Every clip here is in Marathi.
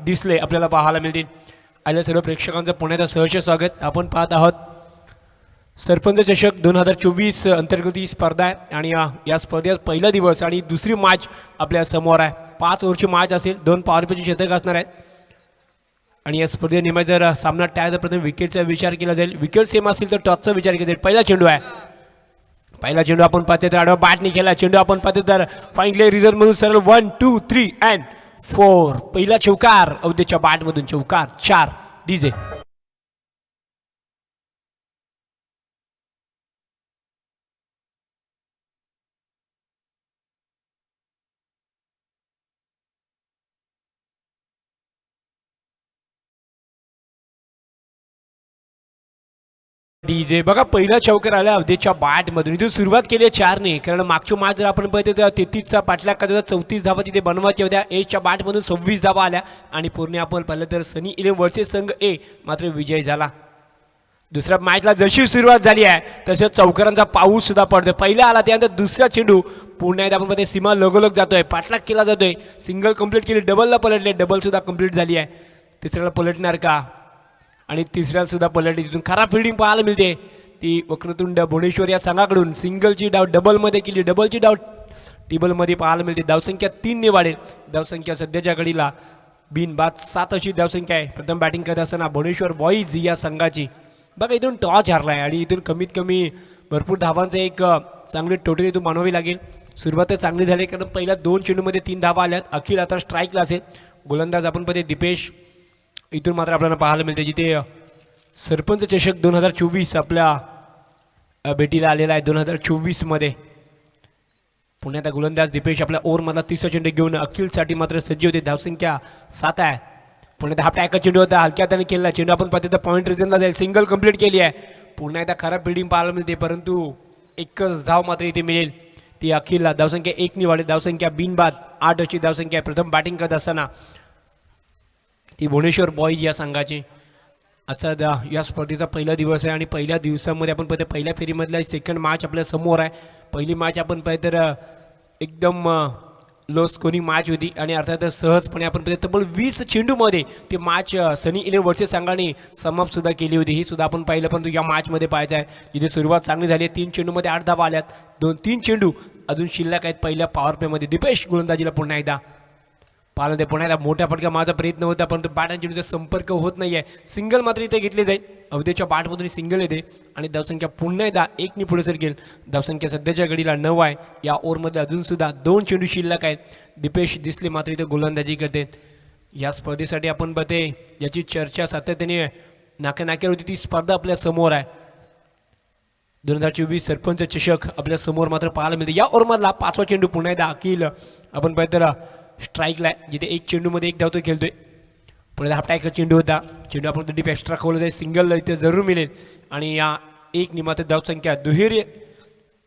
दिसले आपल्याला पाहायला मिळतील. आलेल्या सर्व प्रेक्षकांचं पुण्याचं सहर्ष स्वागत. आपण पाहत आहोत सरपंच चषक 2024 अंतर्गत ही स्पर्धा आहे आणि या स्पर्धेत पहिला दिवस आणि दुसरी मॅच आपल्या समोर आहे. 5 ओव्हरची मॅच असेल, 2 पॉवर प्लेची षटक असणार आहेत आणि या स्पर्धेत नियमात जर सामना टाय तर प्रथम विकेटचा विचार केला जाईल. विकेट सेम असतील तर टॉसचा विचार केला जाईल. पहिला चेंडू आहे, पहिला चेंडू आपण पाहते तर आडवा बॅटने केला. चेंडू आपण पाहते तर फाईनली रिझल्ट मधून सरळ 1 2 3 अँड 4. पहिला चौकार अवधीच्या बॅटमधून, चौकार 4. डीजे डीजे बघा पहिला चौकार आला अवधीच्या बॅटमधून. इथून सुरुवात केली 4ने, कारण मागची मॅच जर आपण पाहिजे तर 33चा पाठलाग का 34 धावा तिथे बनवायच्या होत्या. एजच्या बॅटमधून 26 धावा आल्या आणि पूर्ण आपण पाहिलं तर सनी 11 वर्सेस संघ ए मात्र विजय झाला. दुसऱ्या मॅचला जशी सुरुवात झाली आहे तसंच चौकारांचा पाऊस सुद्धा पडतोय. पहिला आला त्यानंतर दुसरा चेंडू पुन्हा एकदा आपण पाहते सीमा लगोलग जातोय, पाठलाग केला जातोय. सिंगल कंप्लीट केली, डबलला पलटले, डबल सुद्धा कंप्लीट झाली आहे. तिसऱ्याला पलटणार का आणि तिसऱ्याला सुद्धा पलटली. तिथून खराब फिल्डिंग पाहायला मिळते ती वक्रतुंड भुवनेश्वर या संघाकडून. सिंगलची डाव डबलमध्ये केली, डबलची डाव टेबलमध्ये पाहायला मिळते. धावसंख्या 3ने वाढेल. धावसंख्या सध्याच्या घडीला बिनबाद 7 अशी धावसंख्या आहे. प्रथम बॅटिंग करत असताना भुवनेश्वर बॉईज या संघाची बघा इथून टॉस हरला आहे आणि इथून कमीत कमी भरपूर धावांचं एक चांगली टोटल इथून मानवावी लागेल. सुरुवात चांगली झाली कारण पहिल्या 2 चेंडूमध्ये 3 धावा आल्यात. अखिल आता स्ट्राईकला असेल. गोलंदाज आपण पाहते दीपेश इथून मात्र आपल्याला पाहायला मिळते. जिथे सरपंच चषक 2024 आपल्या भेटीला आलेला आहे. 2024 मध्ये पुण्याचा गोलंदाज दीपेश आपल्या ओव्हरमधला 30 चेंडू घेऊन अखिलसाठी मात्र सज्ज होते. धावसंख्या 7 आहे. पुण्यात हा टॅकल चेंडू होता, हलक्या त्याने केला चेंडू आपण पाहते तर पॉईंट रिजनला जाईल. सिंगल कंप्लीट केली आहे. पुन्हा एकदा खराब फिल्डिंग पाहायला मिळते परंतु एकच धाव मात्र इथे मिळेल ती अखिलला. धावसंख्या 1ने वाढेल. धावसंख्या बिनबाद 8 अशी धावसंख्या आहे. प्रथम बॅटिंग करत असताना ती भुवनेश्वर बॉईज या संघाची. आजचा या स्पर्धेचा पहिला दिवस आहे आणि पहिल्या दिवसामध्ये आपण पाहतो पहिल्या फेरीमधला सेकंड मॅच आपल्या समोर आहे. पहिली मॅच आपण पाहिजे तर एकदम लो स्कोरिंग मॅच होती आणि अर्थात सहजपणे आपण पाहिजे तब्बल 20 चेंडूमध्ये ती मॅच सनी 11 वर्सेस संघाने समाप्त सुद्धा केली होती. ही सुद्धा आपण पाहिलं परंतु या मॅचमध्ये पाहायचं आहे जिथे सुरुवात चांगली झाली आहे. 3 चेंडूमध्ये 8 धावा आल्यात. 2-3 चेंडू अजून शिल्लक आहेत पहिल्या पॉवर प्लेमध्ये. दीपेश गोलंदाजीला पुन्हा एकदा पाहिलं ते पुण्याला मोठ्या फटका माझा प्रयत्न होता परंतु बॅट आणि चेंडूचा संपर्क होत नाही आहे. सिंगल मात्र इथे घेतले जाईल. अवधीच्या बॅटमधून सिंगल येते आणि धावसंख्या पुन्हा एकदा 1ने पुढे सरकेल. धावसंख्या सध्याच्या घडीला 9 आहे. या ओव्हरमध्ये अजून सुद्धा 2 चेंडू शिल्लक आहेत. दीपेश दिसले मात्र इथे गोलंदाजी करते. या स्पर्धेसाठी आपण बघते याची चर्चा सातत्याने नाक्यानाक्यावर होती ती स्पर्धा आपल्या समोर आहे. 2024 सरपंच चषक आपल्या समोर मात्र पाहायला मिळते. या ओव्हरमधला 5वा चेंडू पुन्हा एकदा अखिल आपण पाहिजे तर स्ट्राईकला आहे जिथे 1 चेंडूमध्ये 1 धावतो खेळतोय. पुढे हा टॅकल चेंडू होता. चेंडू आपण डीप एक्स्ट्रा खोलत आहे. सिंगल इथे जरूर मिळेल आणि या 1 मात्र धावसंख्या दुहेरी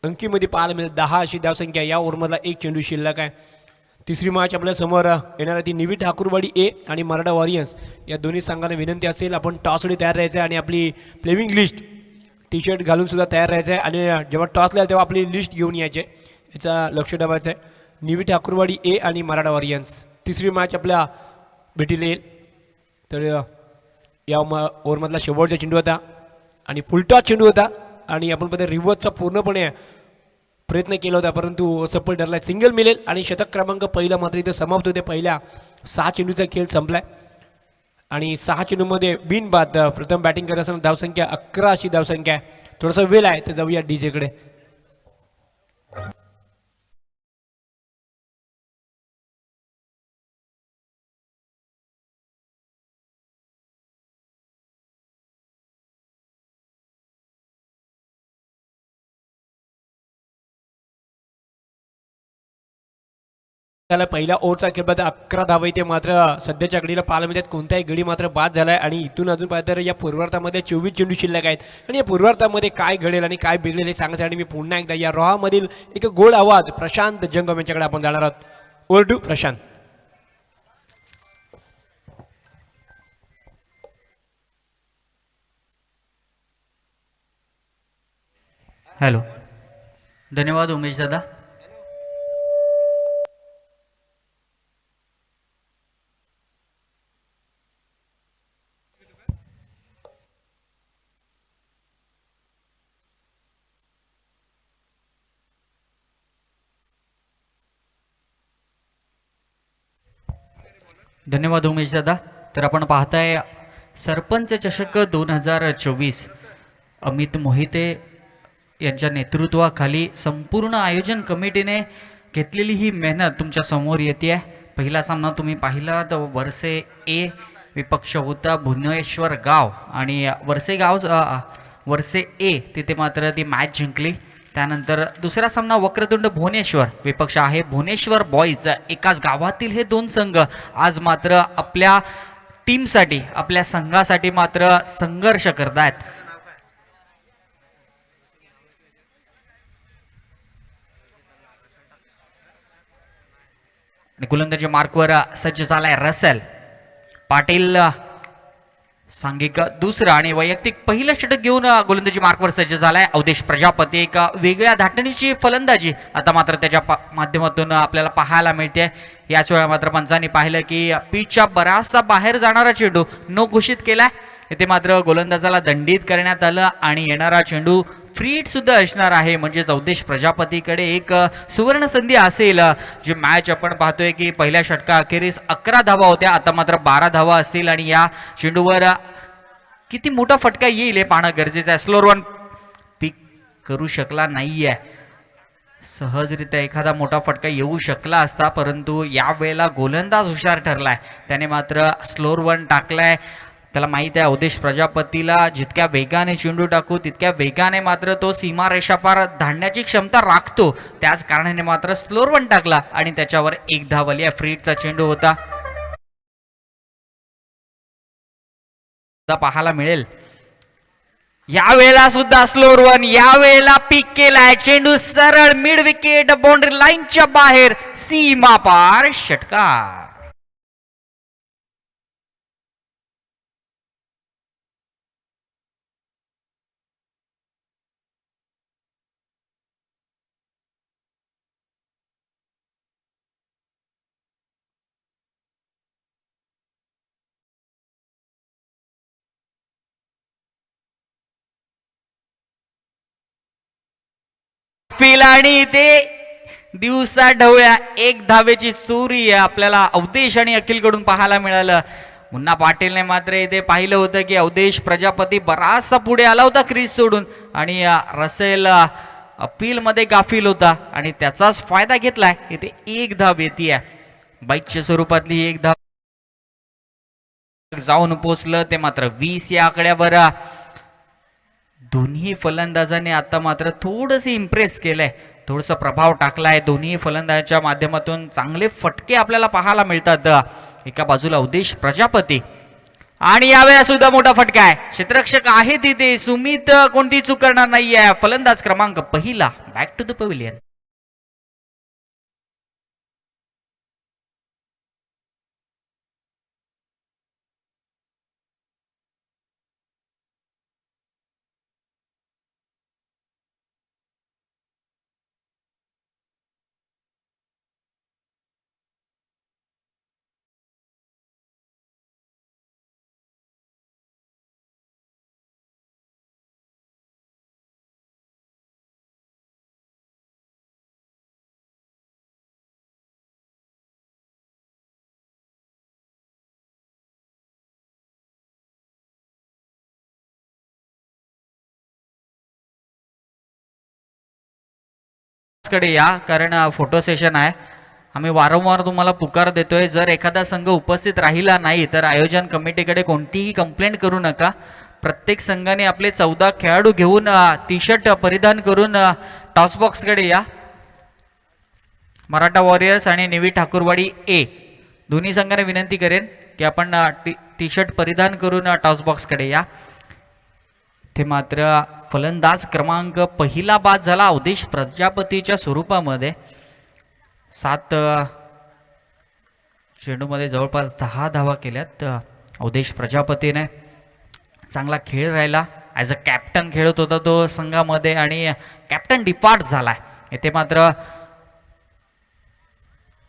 अंकीमध्ये पाहायला मिळेल. 10 अशी धावसंख्या. या ओव्हरमधला 1 चेंडू शिल्लक आहे. तिसरी मॅच आपल्या समोर येणार ती निवी ठाकूरवाडी ए आणि मराठा वॉरियर्स या दोन्ही संघांना विनंती असेल आपण टॉससाठी तयार राहायचं आहे आणि आपली प्लेविंग लिस्ट टी शर्ट घालून सुद्धा तयार राहायचं आहे आणि जेव्हा टॉसला तेव्हा आपली लिस्ट घेऊन यायचे याचा लक्ष ठेवायचं आहे. निवी ठाकूरवाडी ए आणि मराठा वॉरियन्स तिसरी मॅच आपल्या भेटीला येईल. तर या ओव्हरमधला शेवटचा चेंडू होता आणि फुलटॉस चेंडू होता आणि आपण पद्धत रिव्हर्सचा पूर्णपणे प्रयत्न केला होता परंतु सफल ठरला. सिंगल मिळेल आणि शतक क्रमांक पहिला मात्र इथे समाप्त होते. पहिल्या 6 चेंडूचा खेळ संपलाय आणि 6 चेंडूमध्ये बिनबाद. प्रथम बॅटिंग करत असताना धावसंख्या 11 अशी धावसंख्या आहे. थोडासा वेळ आहे तर जाऊया डीजेकडे. त्याला पहिल्या ओव्हरचा खेळ बाद 11 धावा इथे मात्र सध्याच्या घडीला पाहायला मिळतात. कोणताही गडी मात्र बाद झालाय आणि इथून अजून पाहिजे तर या पूर्वार्धामध्ये 24 चेंडू शिल्लक आहेत आणि या पूर्वार्धामध्ये काय घडेल आणि काय बिघडेल हे सांगण्यासाठी मी पुन्हा एकदा या रोहामधील एक गोड आवाज प्रशांत जंगम यांच्याकडे आपण जाणार आहोत. Over to Prashant. हॅलो, धन्यवाद उमेश दादा. धन्यवाद उमेश दादा. तर आपण पाहताय सरपंच चषक 2024 अमित मोहिते यांच्या नेतृत्वाखाली संपूर्ण आयोजन कमिटीने घेतलेली ही मेहनत तुमच्या समोर येते. पहिला सामना तुम्ही पाहिला तर वर्से ए विपक्ष होता भुवनेश्वर गाव आणि वर्से ए तिथे मात्र ती मॅच जिंकली. त्यानंतर दुसरा सामना वक्रतुंड भुवनेश्वर विपक्ष आहे भुवनेश्वर बॉईज. एकाच गावातील हे दोन संघ आज मात्र आपल्या टीमसाठी आपल्या संघासाठी मात्र संघर्ष करतायत. आणि गोलंदाजी मार्कवर सज्ज झालाय रसेल पाटील. सांघिक दुसरं आणि वैयक्तिक पहिलं षटक घेऊन गोलंदाजी मार्कवर सज्ज झालाय अवधेश प्रजापती. एक वेगळ्या धाटणीची फलंदाजी आता मात्र त्याच्या माध्यमातून आपल्याला पाहायला मिळते. याच वेळा मात्र पंचांनी पाहिलं की पिचच्या बराचसा बाहेर जाणारा चेंडू नो घोषित केलाय. इथे मात्र गोलंदाजाला दंडित करण्यात आलं आणि येणारा चेंडू फ्री हिट सुद्धा असणार आहे. म्हणजेच अवधेश प्रजापतीकडे एक सुवर्ण संधी असेल. जी मॅच आपण पाहतोय की पहिल्या षटका अखेरीस 11 धावा होत्या, आता मात्र 12 धावा असतील आणि या चेंडूवर किती मोठा फटका येईल हे पाहणं गरजेचं आहे. स्लोअर वन पिक करू शकला नाहीये. सहजरित्या एखादा मोठा फटका येऊ शकला असता, परंतु यावेळेला गोलंदाज हुशार ठरलाय. त्याने मात्र स्लोअर वन टाकलाय. त्याला माहित आहे अवधेश प्रजापतीला जितक्या वेगाने चेंडू टाकू तितक्या वेगाने मात्र तो सीमारेषापार धाडण्याची क्षमता राखतो. त्याच कारणाने मात्र स्लोअर वन टाकला आणि त्याच्यावर एक धाव आली. फ्री हिटचा चेंडू होता. पाहायला मिळेल यावेळेला सुद्धा स्लोअर वन. यावेळेला पिक केलाय चेंडू सरळ मिड विकेट बाउंड्री लाईनच्या बाहेर सीमा पार षटकार. आणि ते दिवसा ढवळ्या एक धावेची चोरी आपल्याला अवधेश आणि अखिल कडून पाहायला मिळालं. मुन्ना पाटीलने मात्र इथे पाहिलं होतं की अवधेश प्रजापती बराचसा पुढे आला होता क्रीज सोडून आणि रसेल अपील मध्ये गाफील होता आणि त्याचाच फायदा घेतलाय. इथे एक धाव येते बाईकच्या स्वरूपातली एक धाव जाऊन पोचलं. ते मात्र 20 या आकड्यावर दोन्ही फलंदाजांनी आता मात्र थोडंसं इम्प्रेस केलंय, थोडंसं प्रभाव टाकलाय. दोन्ही फलंदाजांच्या माध्यमातून चांगले फटके आपल्याला पाहायला मिळतात. एका बाजूला अवधेश प्रजापती आणि यावेळेला सुद्धा मोठा फटका आहे. क्षेत्ररक्षक आहे तिथे सुमित कोणती चूक करणार नाहीये. फलंदाज क्रमांक पहिला बॅक टू द पवेलियन. कडे या कारण फोटो सेशन आहे. आम्ही वारंवार तुम्हाला पुकार देतोय, जर एखादा संघ उपस्थित राहिला नाही तर आयोजन कमिटीकडे कोणतीही कंप्लेंट करू नका. प्रत्येक संघाने आपले 14 खेळाडू घेऊन टी शर्ट परिधान करून टॉस बॉक्सकडे या. मराठा वॉरियर्स आणि नेव्ही ठाकूरवाडी ए दोन्ही संघाने विनंती करेन की आपण टी शर्ट परिधान करून टॉस बॉक्सकडे या. ते मात्र फलंदाज क्रमांक पहिला बाद झाला अवधेश प्रजापतीच्या स्वरूपामध्ये. 7 चेंडूमध्ये जवळपास 10 धावा केल्यात अवधेश प्रजापतीने. चांगला खेळ राहिला. ॲज अ कॅप्टन खेळत होता तो संघामध्ये आणि कॅप्टन डिपार्ट झालाय. इथे मात्र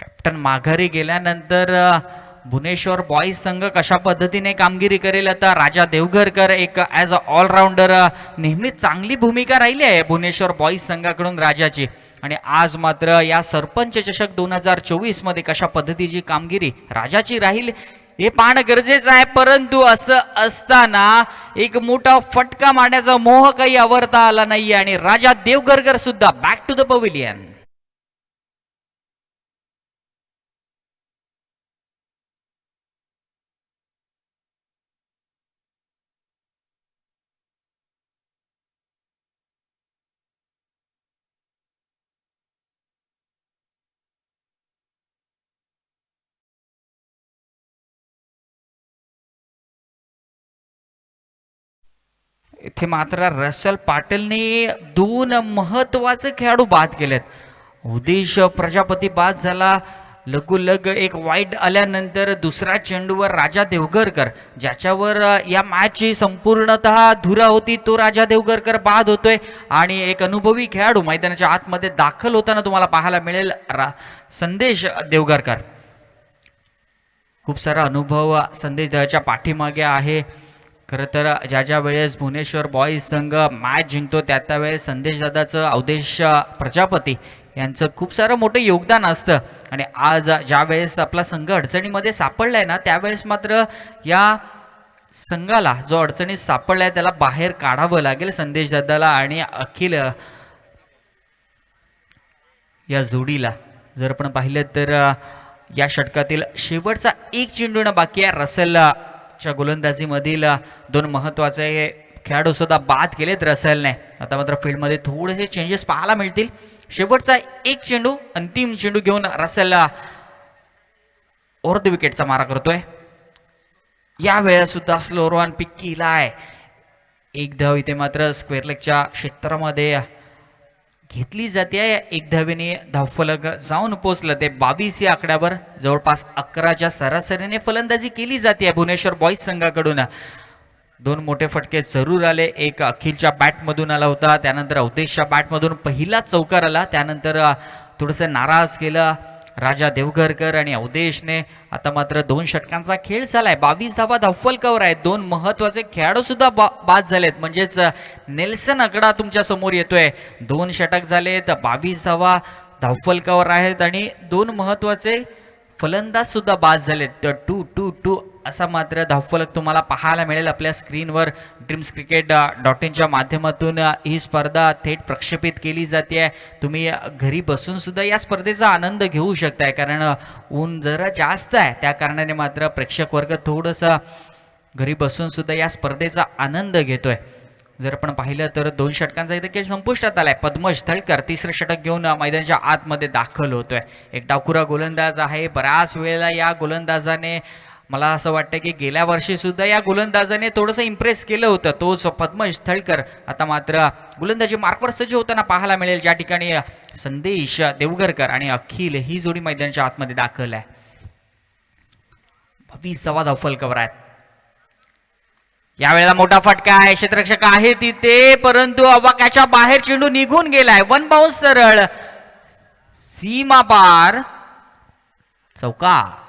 कॅप्टन माघारी गेल्यानंतर भुवनेश्वर बॉईज संघ कशा पद्धतीने कामगिरी करेल. आता राजा देवघरकर एक ॲज अ ऑलराऊंडर नेहमी चांगली भूमिका राहिली आहे भुवनेश्वर बॉईज संघाकडून राजाची आणि आज मात्र या सरपंच चषक 2024 मध्ये कशा पद्धतीची कामगिरी राजाची राहील हे पाहणं गरजेचं आहे. परंतु असं असताना एक मोठा फटका मारण्याचा मोह काही आवरता आला नाहीये आणि राजा देवगरकर सुद्धा बॅक टू द पवेलियन. इथे मात्र रसल पाटीलने दोन महत्वाचे खेळाडू बाद केलेत. उदेश प्रजापती बाद झाला. लगोलग एक वाईट आल्यानंतर दुसऱ्या चेंडूवर राजा देवगरकर ज्याच्यावर या मॅचची संपूर्णतः धुरा होती तो राजा देवगरकर बाद होतोय आणि एक अनुभवी खेळाडू मैदानाच्या आतमध्ये दाखल होताना तुम्हाला पाहायला मिळेल संदेश देवगरकर. खूप सारा अनुभव संदेश देवाच्या पाठीमागे आहे. खरं तर ज्या ज्या वेळेस भुवनेश्वर बॉईज संघ मॅच जिंकतो त्या वेळेस संदेश दादाचं अवधेश प्रजापती यांचं खूप सारं मोठं योगदान असतं आणि आज ज्या वेळेस आपला संघ अडचणीमध्ये सापडलाय ना त्यावेळेस मात्र या संघाला जो अडचणीत सापडलाय त्याला बाहेर काढावं लागेल संदेश दादाला आणि अखिल या जोडीला. जर आपण पाहिलं तर या षटकातील शेवटचा एक चेंडू न बाकी आहे. रसेलच्या गोलंदाजीमधील दोन महत्वाचे खेळाडू सुद्धा बाद केलेत रसेलने. आता मात्र फील्डमध्ये थोडेसे चेंजेस पाहायला मिळतील. शेवटचा एक चेंडू अंतिम चेंडू घेऊन रसेल ओव्हर द विकेटचा मारा करतोय. या वेळेस सुद्धा स्लोअर वन पिक केलाय. एक धाव इथे मात्र स्क्वेअर लेगच्या क्षेत्रामध्ये घेतली जाते. एक धावेने धावफलक जाऊन पोहोचलं ते 22 या आकड्यावर. जवळपास 11च्या सरासरीने फलंदाजी केली जाते भुवनेश्वर बॉईज संघाकडून. दोन मोठे फटके जरूर आले. एक अखिलच्या बॅटमधून आला होता, त्यानंतर अवधेशच्या बॅटमधून पहिला चौकार आला. त्यानंतर थोडंसं नाराज केलं राजा देवगरकर आणि अवधेशने. आता मात्र दोन षटकांचा खेळ झालाय. 22 धावा धावफलकावर आहेत. दोन महत्वाचे खेळाडू सुद्धा बाद झालेत. म्हणजेच नेल्सन आकडा तुमच्या समोर येतोय. दोन षटक झालेत, 22 धावा धावफलकावर आहेत आणि दोन महत्वाचे फलंदाज सुद्धा बाद झालेत. 2-2-2 असा मात्र धावफलक तुम्हाला पाहायला मिळेल आपल्या स्क्रीनवर. ड्रीम्स cricket.in माध्यमातून ही स्पर्धा थेट प्रक्षेपित केली जाते. तुम्ही घरी बसून सुद्धा या स्पर्धेचा आनंद घेऊ शकताय. कारण ऊन जरा जास्त आहे त्या कारणाने मात्र प्रेक्षक वर्ग थोडंसं घरी बसून सुद्धा या स्पर्धेचा आनंद घेतोय. जर आपण पाहिलं तर दोन षटकांचा इथे खेळ संपुष्टात आलाय. पद्मश थळकर तिसरं षटक घेऊन मैदानाच्या आतमध्ये दाखल होतोय. एक डावखुरा गोलंदाज आहे. बऱ्याच वेळेला या गोलंदाजाने मला असं वाटतं की गेल्या वर्षी सुद्धा या गोलंदाजाने थोडंसं इम्प्रेस केलं होतं. तोच पद्मश थळकर आता मात्र गोलंदाजी मार्कवर सज्ज होताना पाहायला मिळेल. ज्या ठिकाणी संदेश देवगरकर आणि अखिल ही जोडी मैदानाच्या आतमध्ये दाखल आहे. 22 धावा धावफलकावर आहेत. यावेळेला मोठा फटका आहे. क्षेत्ररक्षक आहे तिथे परंतु अवाक्याच्या बाहेर चेंडू निघून गेलाय. वन बाउन्स सरळ सीमा पार चौकार.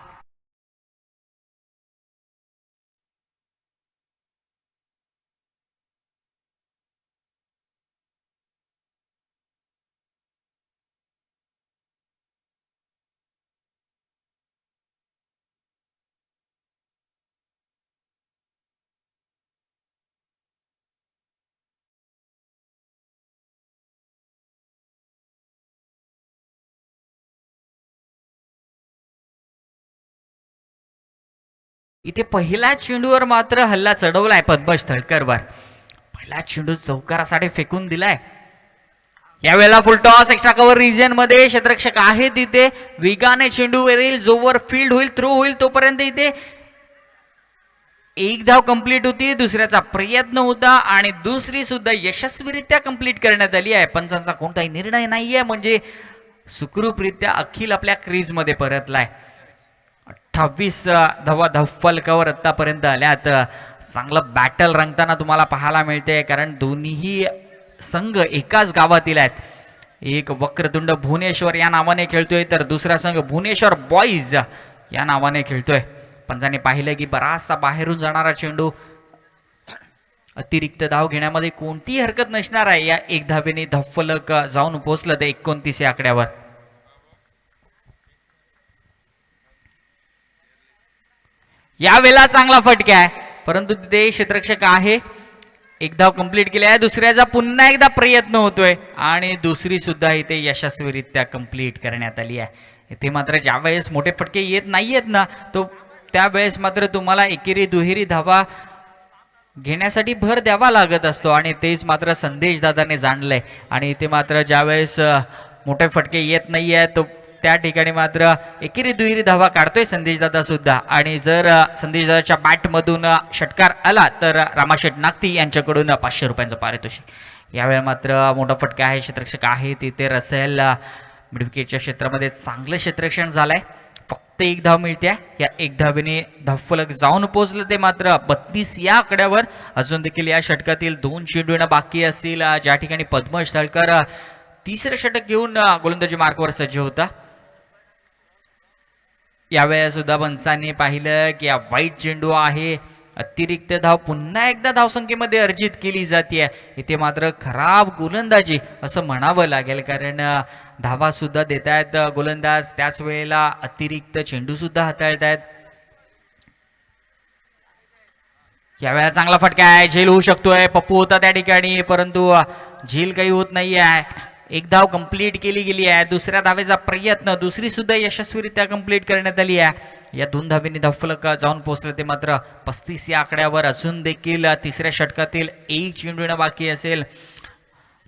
इथे पहिल्या चेंडूवर मात्र हल्ला चढवलाय पद्मश थळकरवर. पहिला चेंडू चौकारासाठी फेकून दिलाय. यावेळेला फुलटॉस एक्स्ट्रा कव्हर रिजन मध्ये क्षेत्ररक्षक आहे तिथे. वेगाने चेंडू येईल, जोवर फील्ड होईल थ्रो होईल तोपर्यंत इथे एक धाव कंप्लीट होती. दुसऱ्याचा प्रयत्न होता आणि दुसरी सुद्धा यशस्वीरित्या कंप्लीट करण्यात आली आहे. पंचांचा कोणताही निर्णय नाहीये म्हणजे सुखरूपरित्या अखिल आपल्या क्रीज मध्ये परतलाय. 28 धावा धावफलकावर आतापर्यंत आल्यात. चांगलं बॅटल रंगताना तुम्हाला पाहायला मिळते कारण दोन्ही संघ एकाच गावातील आहेत. एक वक्रतुंड भुवनेश्वर या नावाने खेळतोय तर दुसरा संघ भुवनेश्वर बॉईज या नावाने खेळतोय. पंचाने पाहिलं की बराचसा बाहेरून जाणारा चेंडू अतिरिक्त धाव घेण्यामध्ये कोणतीही हरकत नसणार आहे. या एक धावेने धावफलक जाऊन पोहोचलं ते 29 या आकड्यावर. यावेळेला चांगला फटका आहे, परंतु तिथे क्षेत्ररक्षक आहे. एक धाव कंप्लीट केली आहे. दुसऱ्याचा पुन्हा एकदा प्रयत्न होतोय आणि दुसरी सुद्धा इथे यशस्वीरित्या कंप्लीट करण्यात आली आहे. इथे मात्र ज्यावेळेस मोठे फटके येत नाहीयेत ना, तो त्यावेळेस मात्र तुम्हाला एकेरी दुहेरी धावा घेण्यासाठी भर द्यावा लागत असतो आणि तेच मात्र संदेश दादाने जाणलंय. आणि इथे मात्र ज्यावेळेस मोठे फटके येत नाही आहे तो त्या ठिकाणी मात्र एकेरी दुहेरी धावा काढतोय संदेश दादा सुद्धा. आणि जर संदेश दादाच्या बॅटमधून षटकार आला तर रामाशेठ नागती यांच्याकडून 500 रुपयांचं पारितोषिक. यावेळी मात्र मोठा फटका आहे. क्षेत्ररक्षक आहे तिथे रसेल. मिडविकेटच्या क्षेत्रामध्ये चांगलं क्षेत्ररक्षण झालंय. फक्त एक धाव मिळते. या एक धावेने धावफलक जाऊन पोहोचलं ते मात्र 32 या आकड्यावर. अजून देखील या षटकातील 2 चेंडू येणं बाकी असतील, ज्या ठिकाणी पद्मश तळकर तिसरं षटक घेऊन गोलंदाजी मार्कवर सज्ज होता. यावेळेस सुद्धा पंचांनी पाहिलं की वाईट चेंडू आहे. अतिरिक्त धाव पुन्हा एकदा धावसंख्येमध्ये अर्जित केली जाते. इथे मात्र खराब गोलंदाजी असं म्हणावं लागेल, कारण धावा सुद्धा देत आहेत गोलंदाज, त्याच वेळेला अतिरिक्त चेंडू सुद्धा हाताळतायत. यावेळेला चांगला फटका आहे. झेल होऊ शकतोय. पप्पू होता त्या ठिकाणी, परंतु झेल काही होत नाही आहे. एक धाव कंप्लीट केली गेली आहे. दुसऱ्या धावेचा प्रयत्न, दुसरी सुद्धा यशस्वीरित्या कंप्लीट करण्यात आली आहे. या 2 धावेंनी धावफलक जाऊन पोहोचलं ते मात्र 35 या आकड्यावर. अजून देखील तिसऱ्या षटकातील 1 चेंडू येणं बाकी असेल.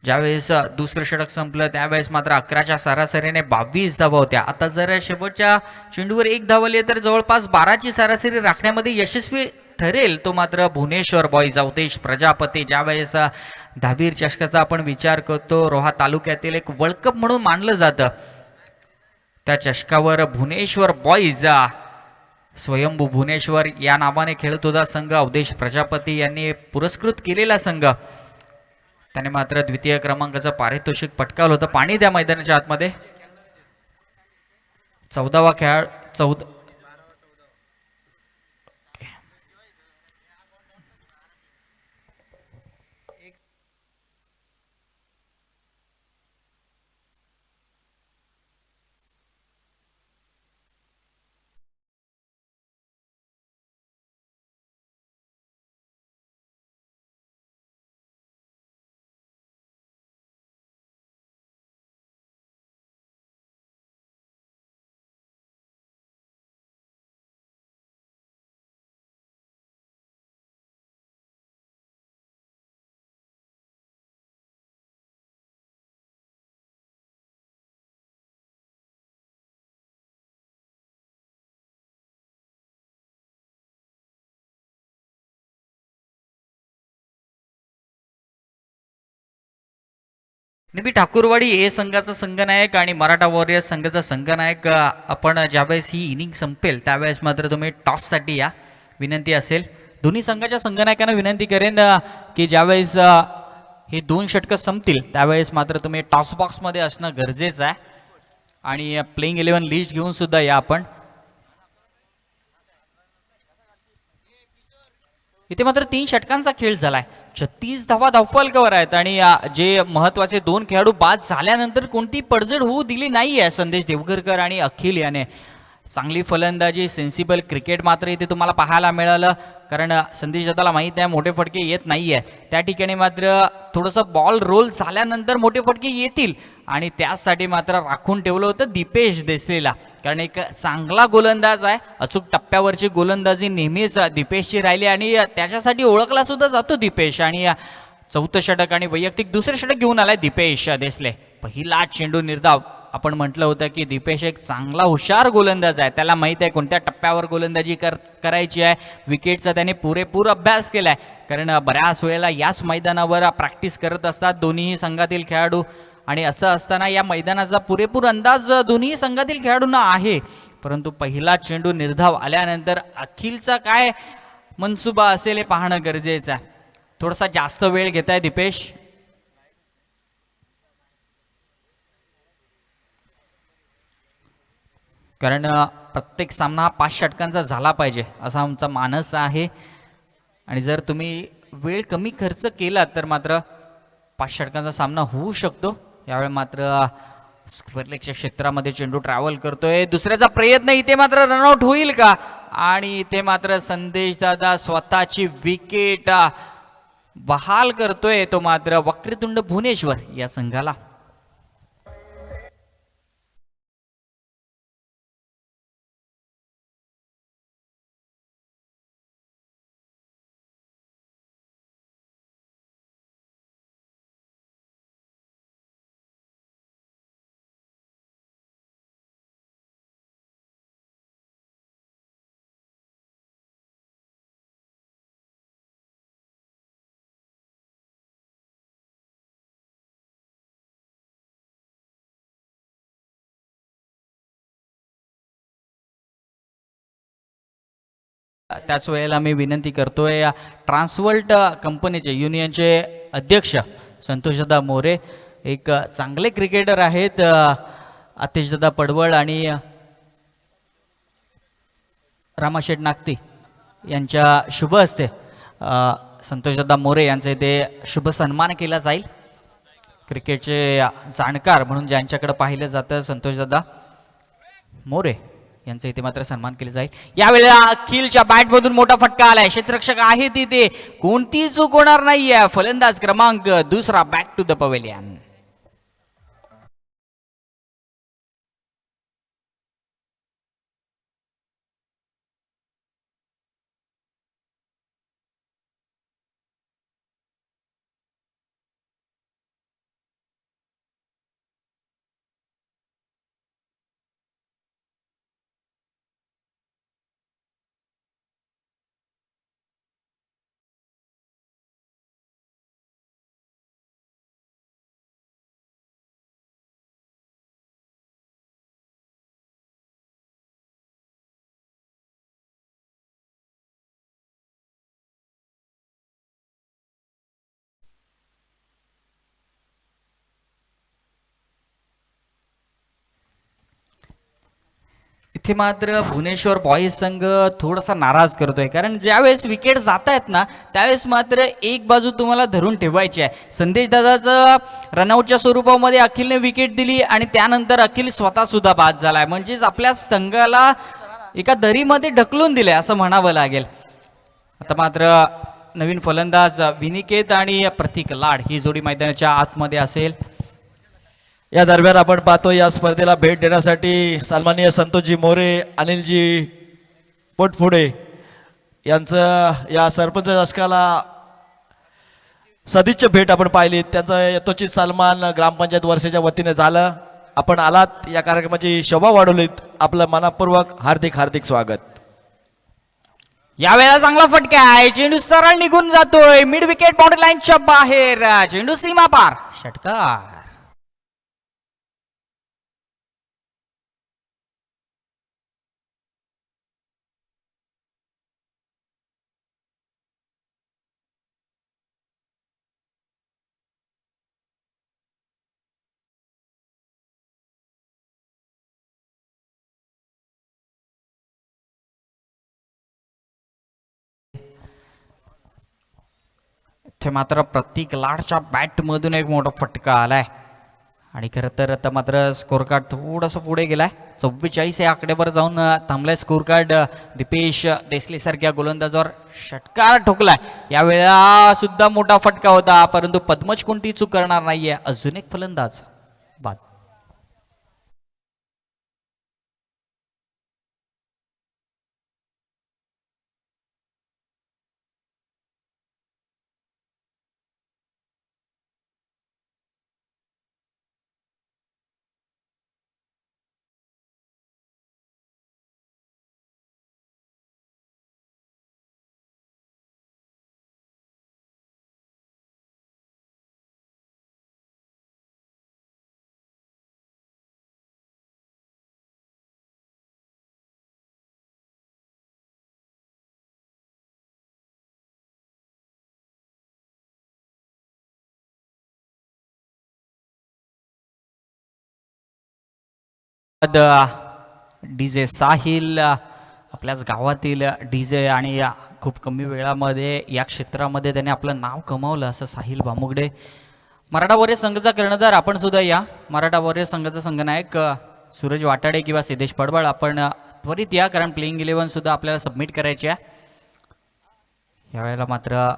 ज्यावेळेस दुसरं षटक संपलं त्यावेळेस मात्र 11च्या सरासरीने 22 धावा होत्या. आता जर शेवटच्या चेंडूवर 1 धाव आली तर जवळपास 12ची सरासरी राखण्यामध्ये यशस्वी ठरेल तो मात्र भुवनेश्वर बॉईज अवधेश प्रजापती. ज्यावेळेस दहावीर चषकाचा आपण विचार करतो, रोहा तालुक्यातील एक वर्ल्ड कप म्हणून मानलं जातं, त्या चषकावर भुवनेश्वर बॉईज, स्वयंभू भुवनेश्वर या नावाने खेळत होता संघ. अवधेश प्रजापती यांनी पुरस्कृत केलेला संघ. त्याने मात्र द्वितीय क्रमांकाचं पारितोषिक पटकावलं होतं. पाणी द्या मैदानाच्या आतमध्ये. 14वा खेळ 14 निबी ठाकूरवाडी ए संघाचा संघनायक आणि मराठा वॉरियर्स संघाचा संघनायक. आपण ज्यावेळेस ही इनिंग संपेल त्यावेळेस मात्र तुम्ही टॉससाठी या, विनंती असेल. दोन्ही संघाच्या संघनायकांना विनंती करेन की ज्यावेळेस हे 2 षटकं संपतील त्यावेळेस मात्र तुम्ही टॉस बॉक्समध्ये असणं गरजेचं आहे. आणि प्लेइंग 11 लिस्ट घेऊन सुद्धा या आपण. इथे मात्र 3 षटकांचा खेळ झालाय. 36 धावा धावफलकावर आहेत आणि जे महत्वाचे 2 खेळाडू बाद झाल्यानंतर कोणती पडझड होऊ दिली नाहीये संदेश देवघरकर आणि अखिल याने. चांगली फलंदाजी, सेन्सिबल क्रिकेट मात्र इथे तुम्हाला पाहायला मिळालं, कारण संदेश दादाला माहीत आहे मोठे फटके येत नाहीये. त्या ठिकाणी मात्र थोडंसं बॉल रोल झाल्यानंतर मोठे फटके येतील आणि त्यासाठी मात्र राखून ठेवलं होतं दीपेश देसलेला, कारण एक चांगला गोलंदाज आहे. अचूक टप्प्यावरची गोलंदाजी नेहमीच दीपेशची राहिली आणि त्याच्यासाठी ओळखला सुद्धा जातो दीपेश. आणि 4थं षटक आणि वैयक्तिक 2रं षटक घेऊन आलाय दीपेश देसले. पहिला चेंडू निर्धाव. आपण म्हटलं होतं की दीपेश एक चांगला हुशार गोलंदाज आहे, त्याला माहीत आहे कोणत्या टप्प्यावर गोलंदाजी करायची आहे. विकेटचा त्याने पुरेपूर अभ्यास केलाय, कारण बऱ्याच वेळेला याच मैदानावर प्रॅक्टिस करत असतात दोन्ही संघातील खेळाडू. आणि असं असताना या मैदानाचा पुरेपूर अंदाज दोन्ही संघातील खेळाडूंना आहे. परंतु पहिला चेंडू निर्धाव आल्यानंतर अखिलचा काय मनसुबा असेल हे पाहणं गरजेचं आहे. थोडासा जास्त वेळ घेत आहे दीपेश. कारण प्रत्येक सामना 5 षटकांचा झाला पाहिजे असा आमचा मानस आहे. आणि जर तुम्ही वेळ कमी खर्च केला तर मात्र 5 षटकांचा सामना होऊ शकतो. यावेळी मात्र स्क्वेअर लेगच्या क्षेत्रामध्ये चेंडू ट्रॅव्हल करतोय. दुसऱ्याचा प्रयत्न, इथे मात्र रनआउट होईल का? आणि इथे मात्र संदेश दादा स्वतःची विकेट बहाल करतोय. तो मात्र वक्रतुंड भुवनेश्वर या संघाला. त्याच वेळेला मी विनंती करतोय ट्रान्सवर्ल्ट कंपनीचे युनियनचे अध्यक्ष संतोषदादा मोरे, एक चांगले क्रिकेटर आहेत, आतिशदादा पडवळ आणि रामाशेठ नागती यांच्या शुभ हस्ते संतोषदादा मोरे यांचे इथे शुभ सन्मान केला जाईल. क्रिकेटचे जाणकार म्हणून ज्यांच्याकडे पाहिलं जातं संतोषदादा मोरे यांचा इथे मात्र सन्मान केले जाईल. यावेळेला अखिलच्या बॅटमधून मोठा फटका आलाय. क्षेत्ररक्षक आहे तिथे, कोणती चूक होणार नाहीये. फलंदाज क्रमांक दुसरा बॅक टू द पवेलियन. इथे मात्र भुवनेश्वर बॉईज संघ थोडासा नाराज करतोय, कारण ज्यावेळेस विकेट जात आहेत ना त्यावेळेस मात्र एक बाजू तुम्हाला धरून ठेवायची आहे. संदेश दादाचं रनआउटच्या स्वरूपामध्ये अखिलने विकेट दिली आणि त्यानंतर अखिल स्वतः सुद्धा बाद झालाय, म्हणजेच आपल्या संघाला एका दरीमध्ये ढकलून दिले असं म्हणावं लागेल. आता मात्र नवीन फलंदाज विनिकेत आणि प्रतीक लाड ही जोडी मैदानाच्या आतमध्ये असेल. या दरम्यान आपण पाहतो या स्पर्धेला भेट देण्यासाठी सन्माननीय संतोषजी मोरे, अनिलजी पोटफुडे यांचं या सरपंच चषकाला सदिच्छा भेट आपण पाहिली. त्यांचा यथोचित सन्मान ग्रामपंचायत वर्षाच्या वतीने झालं. आपण आलात, या कार्यक्रमाची शोभा वाढवलीत, आपलं मनापूर्वक हार्दिक हार्दिक स्वागत. यावेळेला चांगला फटका आहे, चेंडू सरळ निघून जातोय मिड विकेट बाउंड्री लाईनच्या बाहेर, चेंडू सीमा पार, षटकार. इथे मात्र प्रतीक लाडच्या बॅट मधून एक मोठा फटका आलाय आणि खरं तर आता मात्र स्कोर कार्ड थोडस पुढे गेलाय. 44 या आकड्यावर जाऊन थांबलाय स्कोर कार्ड. दीपेश देसले सारख्या गोलंदाजावर षटकार ठोकलाय. यावेळेला सुद्धा मोठा फटका होता, परंतु पद्मज कोणती चूक करणार नाहीये. अजून एक फलंदाज बाद. डीजे साहिल आपल्याच गावातील डीजे आणि खूप कमी वेळामध्ये या क्षेत्रामध्ये त्याने आपलं नाव कमावलं असं साहिल भामुगडे. मराठा वॉरियर संघाचा कर्णधार आपण सुद्धा या. मराठा वॉरियर संघाचा संघनायक सूरज वाटाडे किंवा सिद्धेश पडबळ आपण त्वरित या, कारण प्लेइंग 11 सुद्धा आपल्याला सबमिट करायची आहे. यावेळेला मात्र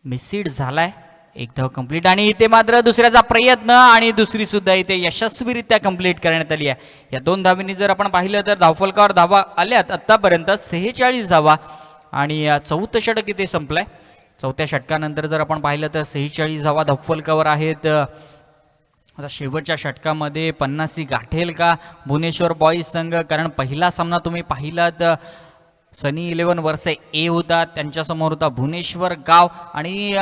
मिससीड झालाय, एक धाव कंप्लीट आणि इथे मात्र दुसऱ्याचा प्रयत्न आणि दुसरी सुद्धा इथे यशस्वीरित्या कंप्लीट करण्यात आली आहे. या 2 धावींनी जर आपण पाहिलं तर धावफलकावर धावा आल्यात आतापर्यंत 46 धावा आणि 4थं षटक इथे संपलंय. 4थ्या षटकानंतर जर आपण पाहिलं तर 46 धावा धावफलकावर आहेत. आता शेवटच्या षटकामध्ये 50 गाठेल का भुवनेश्वर बॉईज संघ, कारण पहिला सामना तुम्ही पाहिलात सनी 11 वर्से ए होता, त्यांच्यासमोर होता भुवनेश्वर गाव आणि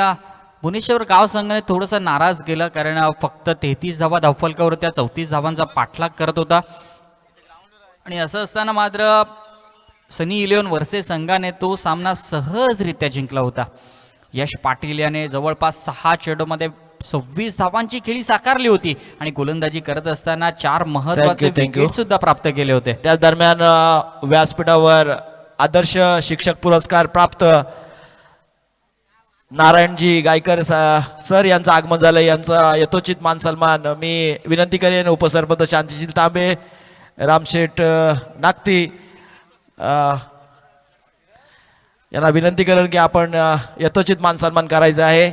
भुवनेश्वर गाव संघाने थोडंसं नाराज केलं, कारण फक्त 33 धावा धावफलकावर होत्या, 34 धावांचा पाठलाग करत होता. आणि असं असताना मात्र सनी 11 वर्से संघाने तो सामना सहजरित्या जिंकला होता. यश पाटील याने जवळपास 6 चेंडूमध्ये 26 धावांची खेळी साकारली होती आणि गोलंदाजी करत असताना 4 महत्वाचे Thank you. विकेट सुद्धा प्राप्त केले होते. त्याच दरम्यान व्यासपीठावर आदर्श शिक्षक पुरस्कार प्राप्त नारायणजी गायकर सर यांचं आगमन झालं. यांचा यथोचित मान सन्मान मी विनंती करेन उपसरपंच शांतीशील तांबे, रामशेठ नागती यांना विनंती करेन की आपण यथोचित मान सन्मान करायचा आहे.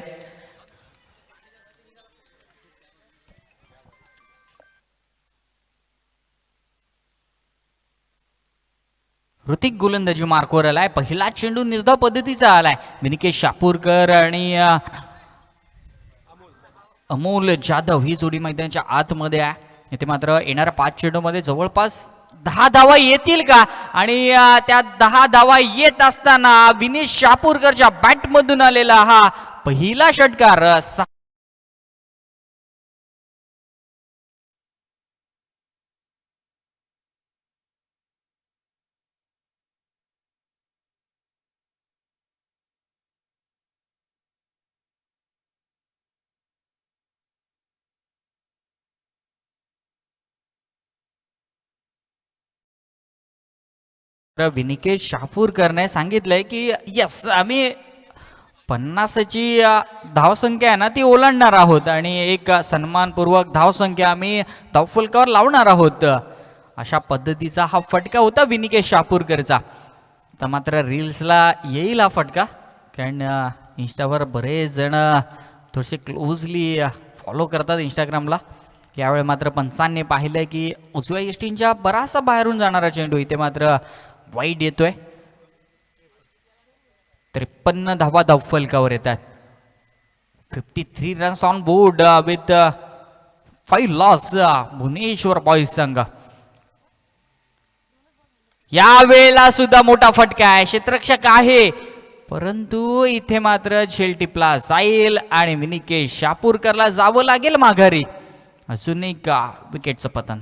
ऋतिक गोलंदाजी मार्कवर आलाय. पहिला चेंडू निर्धाव पद्धतीचा आलाय. विनिकेश शापूरकर आणि अमोल जाधव ही जोडी मैदानाच्या आतमध्ये आहे. इथे मात्र येणाऱ्या 5 चेंडूमध्ये जवळपास 10 धावा येतील का, आणि त्या 10 धावा येत असताना विनेश शापूरकरच्या बॅटमधून आलेला हा पहिला षटकार विनिकेश शापूरकरने सांगितलंय की यस, आम्ही 50ची धावसंख्या आहे ना ती ओलांडणार आहोत आणि एक सन्मानपूर्वक धावसंख्या आम्ही धावफलकावर लावणार आहोत. अशा पद्धतीचा हा फटका होता विनिकेश शापूरकरचा. तर मात्र रील्सला येईल हा फटका, कारण इंस्टावर बरेच जण थोडेसे क्लोजली फॉलो करतात इंस्टाग्रामला. यावेळी मात्र पंचांनी पाहिलं की उजव्या यष्टींच्या बराचसा बाहेरून जाणारा चेंडू इथे मात्र वाईड येतोय. 53 धावा धावफलकावर येतात. 53 runs on board with 5 loss Bhubaneswar boys संघ. या वेळेला सुद्धा मोठा फटका आहे, क्षेत्ररक्षक आहे, परंतु इथे मात्र झेल टिपला जाईल आणि विनिकेश शापूरकरला जावं लागेल माघारी. अजून एक विकेटचं पतन.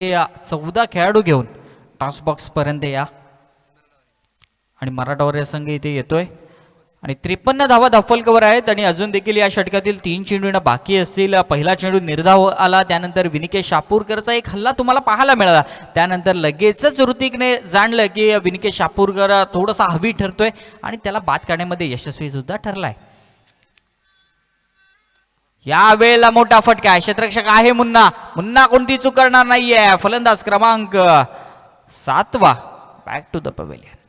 या 14 खेळाडू घेऊन टॉस बॉक्स पर्यंत या आणि मराठा वॉरियर संघ इथे येतोय आणि 53 धावा धावफलकावर आहेत आणि अजून देखील या षटकातील 3 चेंडू बाकी असतील. पहिला चेंडू निर्धाव आला, त्यानंतर विनिकेश शापूरकरचा एक हल्ला तुम्हाला पाहायला मिळाला, त्यानंतर लगेचच ऋतिकने जाणलं की विनिकेश शापूरकर थोडासा हवी ठरतोय आणि त्याला बाद काढण्यामध्ये यशस्वी सुद्धा ठरलाय. या वेळेला मोठा फटका आहे, क्षेत्ररक्षक आहे मुन्ना. मुन्ना कोणती चूक करणार नाहीये. फलंदाज क्रमांक 7 बॅक टू द पवेलियन.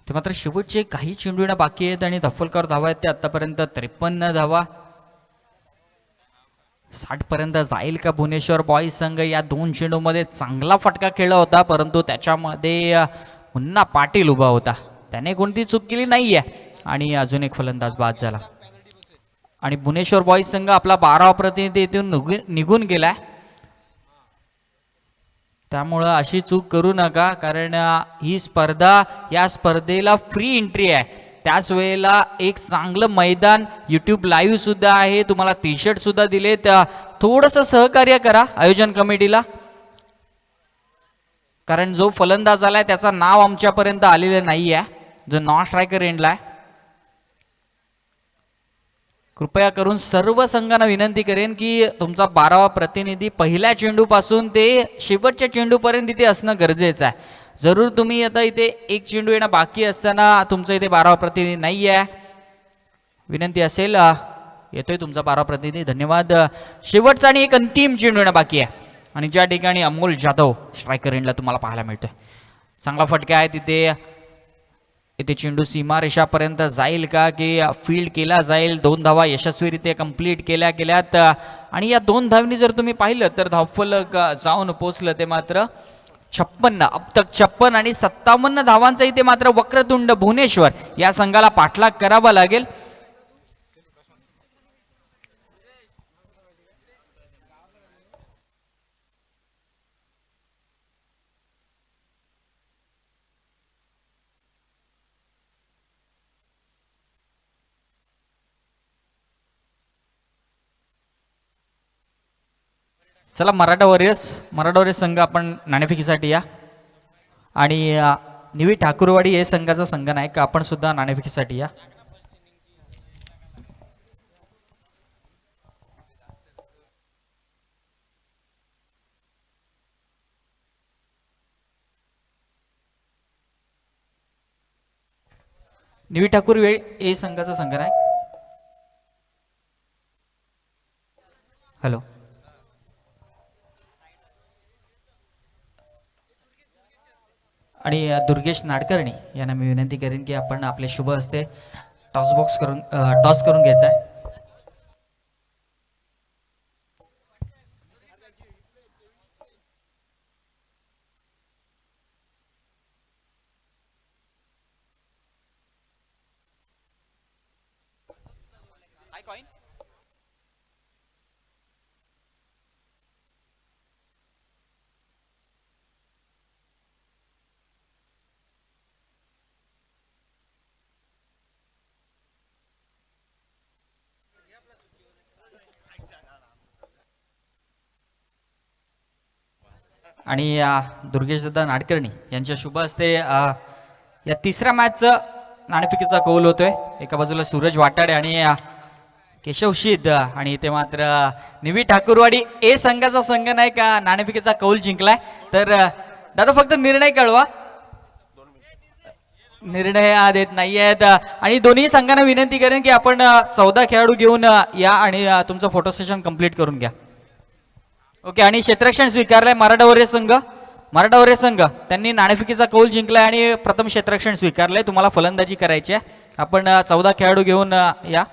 ते मात्र शेवटचे काही चेंडू येणं बाकी आहेत आणि दफलकर धावा आहेत ते आतापर्यंत 53 धावा. 60 पर्यंत जाईल का भुवनेश्वर बॉईज संघ? या दोन चेंडूमध्ये चांगला फटका खेळला होता, परंतु त्याच्यामध्ये पुन्हा पाटील उभा होता, त्याने कोणती चूक केली नाहीये आणि अजून एक फलंदाज बाद झाला. आणि भुवनेश्वर बॉईज संघ आपला 12वा प्रतिनिधी इथून निघून गेलाय. त्यामुळं अशी चूक करू नका, कारण ही स्पर्धा, या स्पर्धेला फ्री एंट्री आहे. त्याच वेळेला एक चांगलं मैदान, यूट्यूब लाईव्ह सुद्धा आहे, तुम्हाला टी शर्ट सुद्धा दिलेत. थोडंसं सहकार्य करा आयोजन कमिटीला, कारण जो फलंदाज आलाय त्याचं नाव आमच्यापर्यंत आलेलं नाही आहे, जो नॉन स्ट्रायकर एंडला आहे. कृपया करून सर्व संघांना विनंती करेन की तुमचा 12वा प्रतिनिधी पहिल्या चेंडूपासून ते शेवटच्या चेंडूपर्यंत इथे असणं गरजेचं आहे. जरूर तुम्ही आता इथे एक चेंडू येणं बाकी असताना तुमचं इथे 12वा प्रतिनिधी नाही आहे, विनंती असेल. येतोय तुमचा 12वा प्रतिनिधी, धन्यवाद. शेवटचा आणि एक अंतिम चेंडू येणं बाकी आहे आणि ज्या ठिकाणी अमोल जाधव स्ट्रायकर एंडला तुम्हाला पाहायला मिळतोय. चांगला फटका आहे तिथे. इथे चेंडू सीमारेषापर्यंत जाईल का की फील्ड केला जाईल? 2 धावा यशस्वीरित्या कंप्लीट गेल्यात आणि या 2 धावांनी जर तुम्ही पाहिलं तर धावफलक जाऊन पोचलं ते मात्र 56. अब तक 56 आणि 57 धावांचा इथे मात्र वक्रतुंड भुवनेश्वर या संघाला पाठलाग करावा लागेल. चला मराठा वॉरियर्स संघ आपण नाणेफेकीसाठी या. आणि निवी ठाकूरवाडी हे संघाचा संघ नाही का, आपण सुद्धा नाणेफेकीसाठी या. निवी ठाकूर हे संघाचा संघ नाही. हॅलो, आणि दुर्गेश नाडकर्णी यांना मी विनंती करेन की आपण आपले शुभ हस्ते टॉस करून घ्यायचा आहे. आणि दुर्गेशदादा नाडकर्णी यांच्या शुभ हस्ते या तिसऱ्या मॅचचं नाणेफेकीचा कौल होतोय. एका बाजूला सूरज वाटाडे आणि केशव शीद, आणि ते मात्र निवी ठाकूरवाडी ए संघाचा संघ नाही का नाणेफेकीचा कौल जिंकलाय. तर दादा फक्त निर्णय कळवा. निर्णय देत नाही आहेत आणि दोन्ही संघांना विनंती करेन की आपण 14 खेळाडू घेऊन या आणि तुमचं फोटो सेशन कंप्लीट करून घ्या. ओके, आणि क्षेत्ररक्षण स्वीकारलंय मराठा वॉरियर्स संघ त्यांनी नाणेफेकीचा कौल जिंकलाय आणि प्रथम क्षेत्ररक्षण स्वीकारलंय. तुम्हाला फलंदाजी करायची आहे. आपण 14 खेळाडू घेऊन या.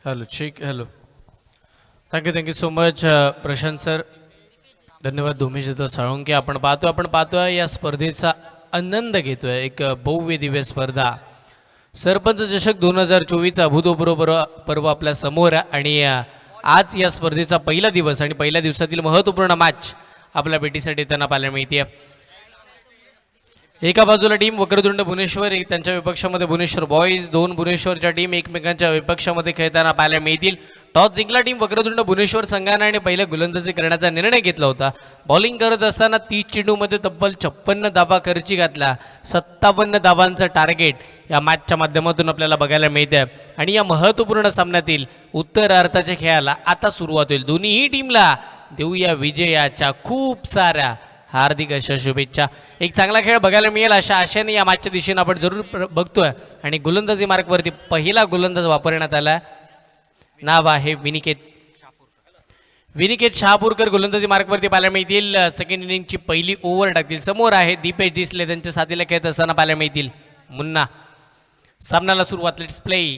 हॅलो ठीक hello thank you so much Prashant sir. धन्यवाद धोमेश साळुंके. आपण पाहतोय या स्पर्धेचा आनंद घेतोय. एक भव्य दिव्य स्पर्धा सरपंच चषक 2024 अभूतपूर्व पर्व आपल्या समोर आहे. आणि आज या स्पर्धेचा पहिला दिवस आणि पहिल्या दिवसातील महत्त्वपूर्ण मॅच आपल्या भेटीसाठी त्यांना पाहायला मिळते. एका बाजूला टीम वक्रतुंड भुवनेश्वर, एक त्यांच्या विपक्षामध्ये भुवनेश्वर बॉईज. दोन भुवनेश्वरच्या टीम एकमेकांच्या विपक्षामध्ये खेळताना पाहायला मिळतील. टॉस जिंकला टीम वक्रतुंड भुवनेश्वर संघाने आणि पहिल्या गोलंदाजी करण्याचा निर्णय घेतला होता. बॉलिंग करत असताना 30 चेंडूमध्ये तब्बल 56 धावा खर्ची घातला. 57 धावांचं टार्गेट या मॅचच्या माध्यमातून आपल्याला बघायला मिळते. आणि या महत्त्वपूर्ण सामन्यातील उत्तरार्धाच्या खेळाला आता सुरुवात होईल. दोन्हीही टीमला देऊया विजयाच्या खूप साऱ्या हार्दिक अशा शुभेच्छा. एक चांगला खेळ बघायला मिळेल अशा आशेने या मॅचच्या दिशेने आपण जरूर बघतोय. आणि गोलंदाजी मार्कवरती पहिला गोलंदाज वापरण्यात आला. नाव आहे विनिकेत शहापूरकर. गोलंदाजी मार्कवरती पाहायला मिळतील. सेकंड इनिंगची पहिली ओव्हर टाकतील. समोर आहे दीपेश डिसले, त्यांच्या साथीला खेळत असताना पाहायला मिळतील मुन्ना. सामन्याला सुरुवात. Let's play.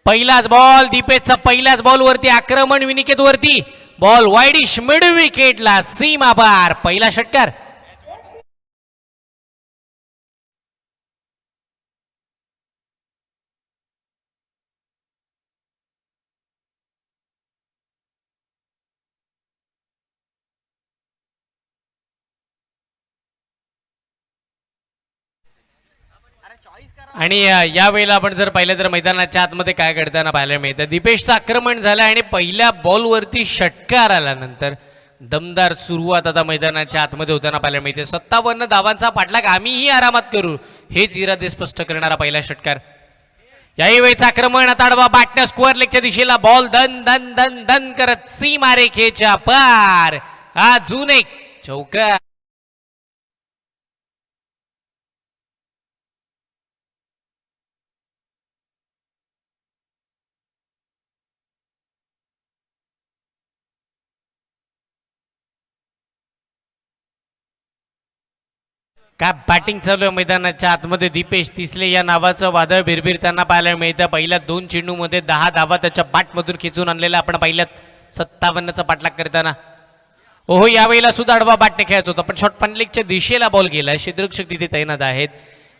पहिलाच बॉल दीपेशचा. पहिल्याच बॉलवरती आक्रमण विनिकेत वरती. बॉल वाईडिश मिड विकेटला सीमा पार. पहिला षटकार. आणि यावेळेला आपण जर पाहिलं तर मैदानाच्या आतमध्ये काय घडताना पाहायला मिळतं. दीपेशचं आक्रमण झालं आणि पहिल्या बॉलवरती षटकार आल्यानंतर दमदार सुरुवात आता मैदानाच्या आतमध्ये होताना पाहायला मिळते. 57 धावांचा पाठलाग आम्हीही आरामात करू, हेच इरादे स्पष्ट करणारा पहिला षटकार. याही वेळेचं आक्रमण आता आडवा बाटण्या स्क्वेअर लेगच्या दिशेला. बॉल धन धन धन धन करत सीमा रेखेच्या पार. अजून एक चौकार. काय बॅटिंग चालू आहे मैदानाच्या आतमध्ये. दीपेश तिसले या नावाचं वादळ भिरभिरताना पाहायला मिळतं. पहिल्या 2 चेंडूमध्ये 10 धावा त्याच्या बॅटमधून खेचून आणलेल्या आपण पाहिल्यात. 57चा पाठलाग करताना. ओहो, यावेळेला सुद्धा आडवा बॅटने खेळायचं होतं पण शॉर्ट फनलेगच्या दिशेला बॉल गेला. क्षेत्ररक्षक तिथे तैनात आहेत.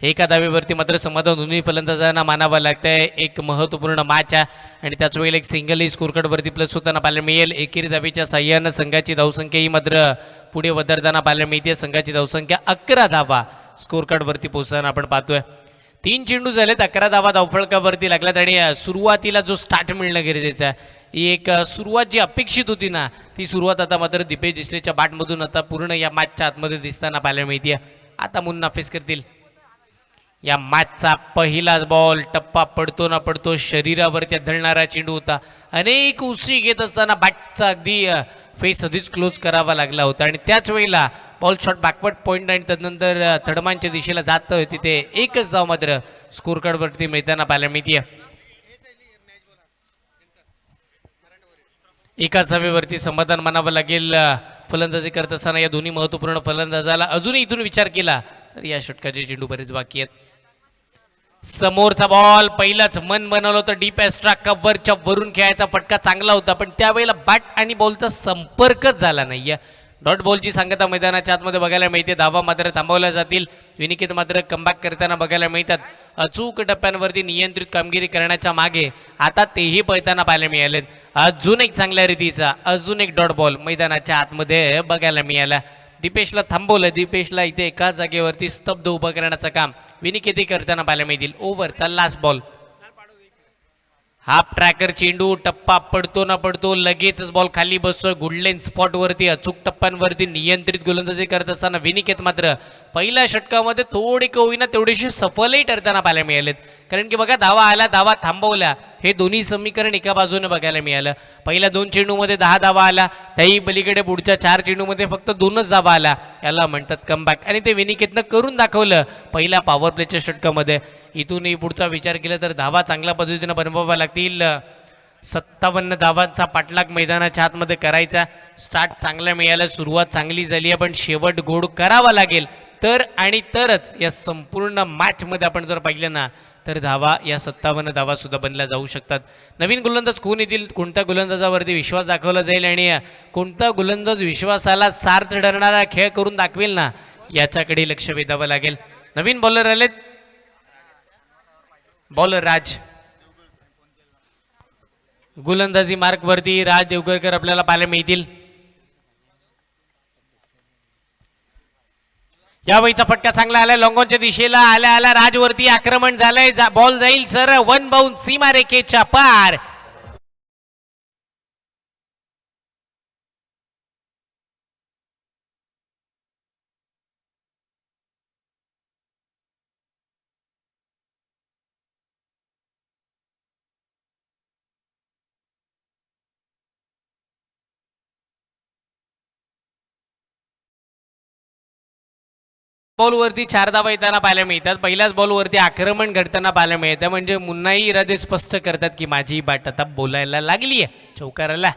एका धावेवरती मात्र समाधान दोन्ही फलंदाजांना मानावं लागतंय. एक महत्त्वपूर्ण मॅच आहे आणि त्याच वेळेला एक सिंगलही स्कोरकार्डवरती प्लस होताना पाहायला मिळेल. एकेरी धावेच्या साह्यानं संघाची धावसंख्या ही मात्र पुढे वधारताना पाहायला मिळते. संघाची धावसंख्या 11 धावा स्कोरकार्डवरती पोहोचताना आपण पाहतोय. 3 चेंडू झालेत, 11 धावा धावफलकावरती लागल्यात. आणि सुरुवातीला जो स्टार्ट मिळणं गरजेचं आहे, ही एक सुरुवात जी अपेक्षित होती ना, ती सुरुवात आता मात्र दीपेश डिसलेच्या बॅटमधून आता पूर्ण या मॅचच्या आतमध्ये दिसताना पाहायला मिळते. आता मुन्ना फेस करतील. या मॅचचा पहिलाच बॉल टप्पा पडतो ना पडतो शरीरावरती आदळणारा चेंडू होता. अनेक उसळी घेत असताना बॅटचा अगदी फेस आधीच क्लोज करावा लागला होता. आणि त्याच वेळेला बॉल शॉट बॅकवर्ड पॉईंट आणि त्यानंतर थडमांच्या दिशेला जात तिथे एकच धाव मात्र स्कोर कार्डवरती मिळताना पाहायला मिळते. एकाच धावेवरती समाधान मानावं लागेल. फलंदाजी करत असताना या दोन्ही महत्त्वपूर्ण फलंदाजाला अजूनही इथून विचार केला तर या षटकाचे चेंडू बरेच बाकी आहेत. समोरचा बॉल पहिलाच मन बनवलं होतं. डीप एक्स्ट्रा कव्हरच्या वरून खेळायचा फटका चांगला होता पण त्यावेळेला बॅट आणि बॉलचा संपर्कच झाला नाहीये. डॉट बॉलची सांगता मैदानाच्या आतमध्ये बघायला मिळते. धावा मात्र थांबवल्या जातील. विनिकेत मात्र कमबॅक करताना बघायला मिळतात. अचूक टप्प्यांवरती नियंत्रित कामगिरी करण्याच्या मागे आता तेही पळताना पाहायला मिळालेत. अजून एक चांगल्या रीतीचा अजून एक डॉट बॉल मैदानाच्या आतमध्ये बघायला मिळाला. दीपेशला थांबवलं. दीपेशला इथे एका जागेवरती स्तब्ध उभं करण्याचं काम विनिकेतही करताना पाहायला मिळतील. ओव्हरचा लास्ट बॉल. हाफ ट्रॅकर चेंडू टप्पा पडतो ना पडतो लगेचच बॉल खाली बसतोय. गुडलेन स्पॉटवरती अचूक टप्प्यांवरती नियंत्रित गोलंदाजी करत असताना विनिकेत मात्र पहिल्या षटकामध्ये थोडी का होईना तेवढीशी सफलही ठरताना पाहायला मिळालेत. कारण की बघा धावा आल्या धावा थांबवल्या हे दोन्ही समीकरण एका बाजूने बघायला मिळालं. पहिल्या 2 चेंडूमध्ये 10 धावा आल्या, त्याही पलीकडे पुढच्या 4 चेंडूमध्ये फक्त 2च धावा आल्या. याला म्हणतात कमबॅक आणि ते विनिकेतनं करून दाखवलं पहिल्या पॉवर प्लेच्या षटकामध्ये. इथूनही पुढचा विचार केला तर धावा चांगल्या पद्धतीने बनवाव्या लागतील. 57 धावांचा पाठलाग मैदानाच्या आतमध्ये करायचा. स्टार्ट चांगला मिळाला, सुरुवात चांगली झाली आहे पण शेवट गोड करावा लागेल तर आणि तरच या संपूर्ण मॅचमध्ये आपण जर पाहिलं ना तर धावा या 57 धावा सुद्धा बनल्या जाऊ शकतात. नवीन गोलंदाज कोण येतील, कोणत्या गोलंदाजावरती विश्वास दाखवला जाईल आणि कोणता गोलंदाज विश्वासाला सार्थ ठरणारा खेळ करून दाखवेल ना, याच्याकडे लक्ष वेधावं लागेल. नवीन बॉलर आलेत. बॉलर राज, गोलंदाजी मार्कवरती राज देवगरकर आपल्याला पाहायला मिळतील. या वेळीचा फटका चांगला आलाय लॉंगॉनच्या दिशेला. आल्या आल्या राजवरती आक्रमण झालंय. बॉल जाईल सर वन बाउंस सीमारेखेच्या पार. बॉलवरती 4 धावा येताना पाहायला मिळतात. पहिल्याच बॉलवरती आक्रमण घडताना पाहायला मिळतं. म्हणजे मुन्नाही इरादे स्पष्ट करतात की माझी बाट आता बोलायला लागली आहे चौकाराला.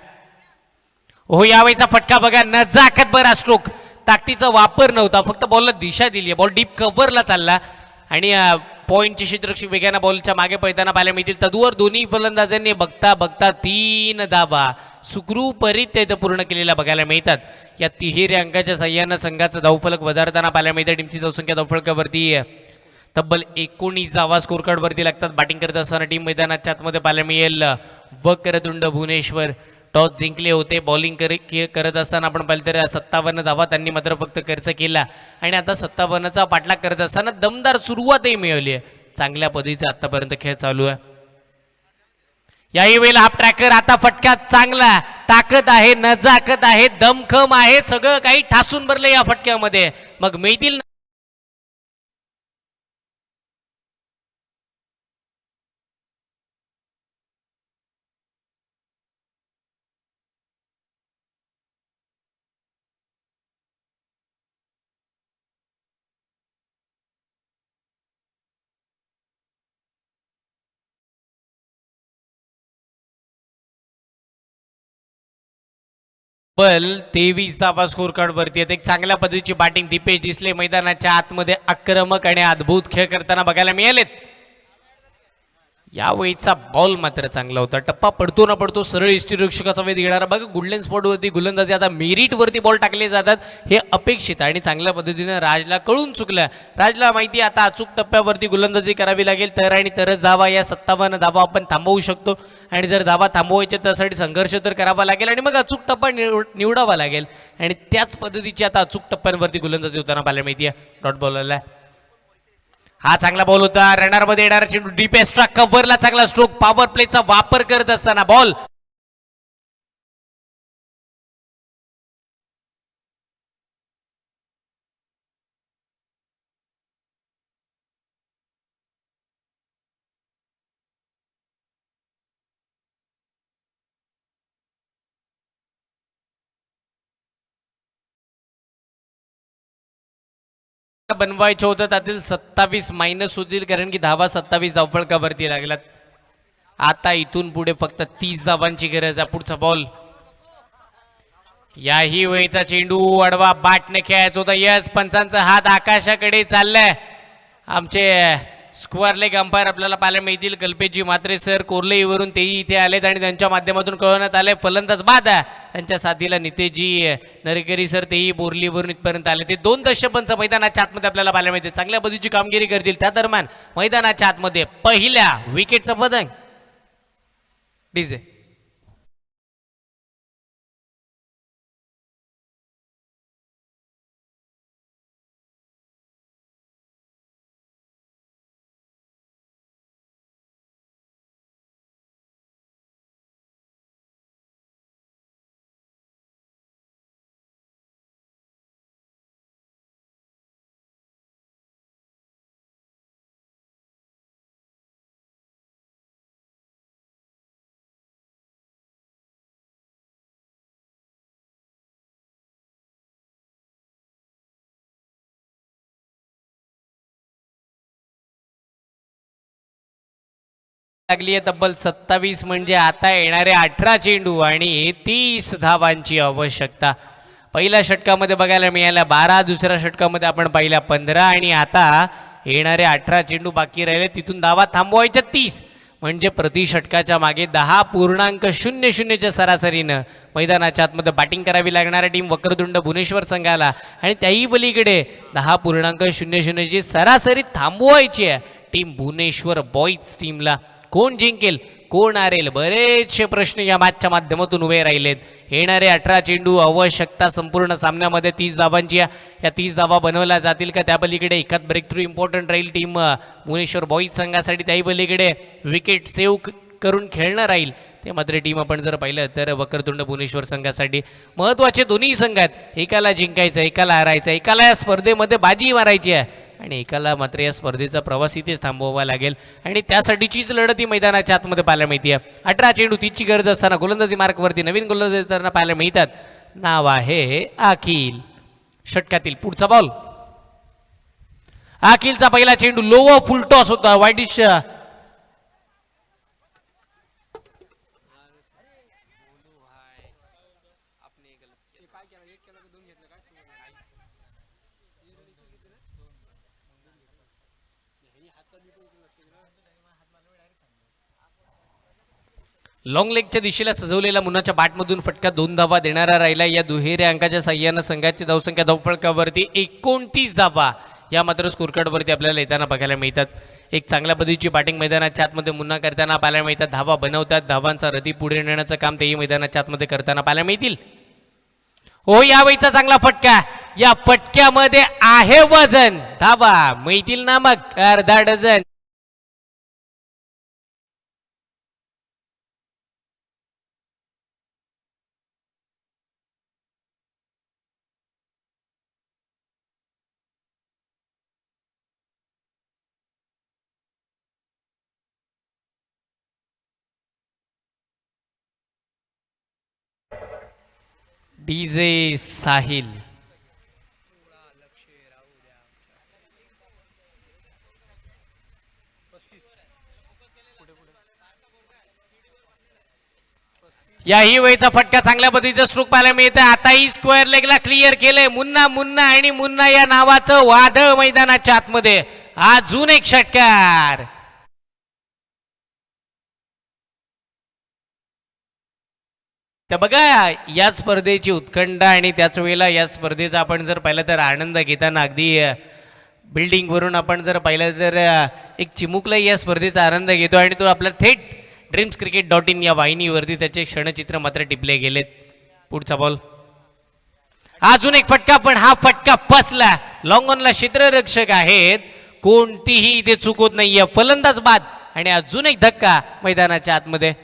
हो यावेळीचा फटका बघा, नजाकत बरा स्ट्रोक, ताकदीचा वापर नव्हता, फक्त बॉलला दिशा दिली आहे. बॉल डीप कव्हरला चालला आणि पॉईंटचे क्षेत्ररक्षक वेगाने बॉलच्या मागे पळताना पाहायला मिळतील. तदुवर दोन्ही फलंदाजांनी बघता बघता 3 धावा सुखरूपरित्या इथं पूर्ण केलेल्या बघायला मिळतात. या तिहेरी अंकाच्या सहाय्यानं संघाचा धावफलक वधारताना पाहायला मिळतं. टीमची धावसंख्या धावफलकावरती तब्बल 19 धावा स्कोर कार्डवरती लागतात. बॅटिंग करत असताना टीम मैदानाच्या आतमध्ये पाहायला मिळेल वक्रतुंड भुवनेश्वर. टॉस जिंकले होते. बॉलिंग करत असताना आपण पाहिलं तर 57 धावा त्यांनी मात्र फक्त खर्च केला आणि आता 57चा पाठलाग करत असताना दमदार सुरुवातही मिळवली आहे. चांगल्या पद्धतीचा आतापर्यंत खेळ चालू आहे. याही वेळेला हाफ ट्रॅकर, आता फटका चांगला, ताकद आहे, नजाकत आहे, दमखम आहे, सगळं काही ठासून भरले या फटक्यामध्ये. मग मिळतील बल 23 धावा स्कोर कार्ड वरती आहेत. एक चांगल्या पद्धतीची बॅटिंग दीपेश दिसले मैदानाच्या आतमध्ये आक्रमक आणि अद्भुत खेळ करताना बघायला मिळालेत. यावेळीचा बॉल मात्र चांगला होता. टप्पा पडतो ना पडतो सरळ यष्टीरक्षकाचा वेध घेणारा बघा. गोल्डन स्पॉटवरती गोलंदाजी आता मेरिटवरती बॉल टाकले जातात हे अपेक्षित आणि चांगल्या पद्धतीने राजला कळून चुकलं. राजला माहिती आता अचूक टप्प्यावरती गोलंदाजी करावी लागेल तर आणि तरच धावा या 57 धावा आपण थांबवू शकतो. आणि जर धावा थांबवायचे त्यासाठी संघर्ष तर करावा लागेल आणि मग अचूक टप्पा निवडावा लागेल आणि त्याच पद्धतीची आता अचूक टप्प्यांवरती गोलंदाजी होताना पाहायला मिळते. डॉट बॉलरला हा चांगला बॉल होता. रनर मध्ये येणारा चेंडू डीप एक्स्ट्रा कव्हरला चांगला स्ट्रोक. पॉवर प्लेचा वापर करत असताना बॉल बनवायचं होतं त्यातील 27 मायनस होतील कारण की धावा 27 धावफलकावरती लागलात. आता इथून पुढे फक्त 30 धावांची गरज आहे. पुढचा बॉल याही वेळेचा चेंडू आडवा बाटने खेळायचा होता. यस पंचांचा हात आकाशाकडे चाललाय. आमचे स्क्वेअर लेग अंपायर आपल्याला पाहायला मिळतील कल्पेशजी म्हात्रे सर कोर्लेवरून तेही इथे आलेत आणि त्यांच्या माध्यमातून कळवण्यात आले फलंदाज बाद. त्यांच्या साथीला नितेशजी नरेकरी सर तेही बोरलीवरून इथपर्यंत आले. ते 2 दशपंच मैदानाच्या आतमध्ये आपल्याला पाहायला मिळते. चांगल्या पद्धतीची कामगिरी करतील. त्या दरम्यान मैदानाच्या आतमध्ये पहिल्या विकेटचा पतंग डीजे लागली आहे. तब्बल 27 म्हणजे आता येणारे 18 चेंडू आणि 30 धावांची आवश्यकता. पहिल्या षटकामध्ये बघायला मिळाल्या 12, दुसऱ्या षटकामध्ये आपण पाहिल्या 15 आणि आता येणारे 18 चेंडू बाकी राहिले, तिथून धावा थांबवायच्या 30, म्हणजे प्रति षटकाच्या मागे 10.00च्या सरासरीनं मैदानाच्या आतमध्ये बॅटिंग करावी लागणाऱ्या टीम वक्रतुंड भुवनेश्वर संघाला आणि त्याही पलीकडे 10.00ची सरासरी थांबवायची आहे टीम भुवनेश्वर बॉईज टीमला. कोण जिंकेल कोण हारेल बरेचसे प्रश्न या मॅचच्या माध्यमातून उभे राहिलेत. येणारे 18 चेंडू आवश्यकता संपूर्ण सामन्यामध्ये 30 धावांची या 30 धावा बनवल्या जातील का, त्या पलीकडे एखाद ब्रेक थ्रू इम्पॉर्टंट राहील टीम भुवनेश्वर बॉईज संघासाठी, त्याही पलीकडे विकेट सेव्ह करून खेळणं राहील ते मात्र टीम आपण जर पाहिलं तर वक्रतुंड भुवनेश्वर संघासाठी महत्त्वाचे दोन्ही संघ आहेत. एकाला जिंकायचं, एकाला हारायचं, एकाला या स्पर्धेमध्ये बाजी मारायची आहे आणि एकाला मात्र या स्पर्धेचा प्रवास इथेच थांबवावा लागेल आणि त्यासाठीचीच लढत ही मैदानाच्या आतमध्ये पाहायला मिळते. 18 चेंडू 30ची गरज असताना गोलंदाजी मार्कवरती नवीन गोलंदाजी देताना पाहायला मिळतात. नाव आहे अखिल. षटकातील पुढचा बॉल, अखिलचा पहिला चेंडू लो व फुल टॉस होता, वाईडिश लॉंग लेगच्या दिशेला सजवलेला मुन्नाच्या बॅटमधून फटका 2 धावा देणारा राहिला. या दुहेरी अंकाच्या साह्यानं संघाची धावसंख्या धावफलकावरती 29 धावा या मात्र स्कोरकार्डवरती आपल्याला येताना बघायला मिळतात. एक चांगल्या पद्धतीची बॅटिंग मैदानाच्या आतमध्ये मुन्ना करताना पाहायला मिळतात. धावा बनवतात, धावांचा रदी पुढे नेण्याचं काम तेही मैदानाच्या आतमध्ये करताना पाहायला मिळतील. हो, यावेळीचा चांगला फटका, या फटक्यामध्ये आहे वजन, धावा मिळतील ना मग अर्धा डझन. डीजे साहिल याही वेळेचा फटका चांगल्या पद्धतीचा स्ट्रोक पाहायला मिळतं. आताही स्क्वेअर लेगला क्लिअर केलंय. मुन्ना आणि मुन्ना या नावाचं वादळ मैदानाच्या आतमध्ये. अजून एक षटकार. तर बघा या स्पर्धेची उत्कंठा आणि त्याच वेळेला या स्पर्धेचा आपण जर पाहिलं तर आनंद घेताना अगदी बिल्डिंगवरून आपण जर पाहिलं तर एक चिमुकला या स्पर्धेचा आनंद घेतो आणि तो आपला थेट dreamscricket.in या वाहिनीवरती त्याचे क्षणचित्र मात्र टिपले गेलेत. पुढचा बॉल, अजून एक फटका, पण हा फटका फसला. लॉंग ऑनला क्षेत्ररक्षक आहेत, कोणतीही इथे चूक होत नाहीये. फलंदाज बाद आणि अजून एक धक्का मैदानाच्या आतमध्ये.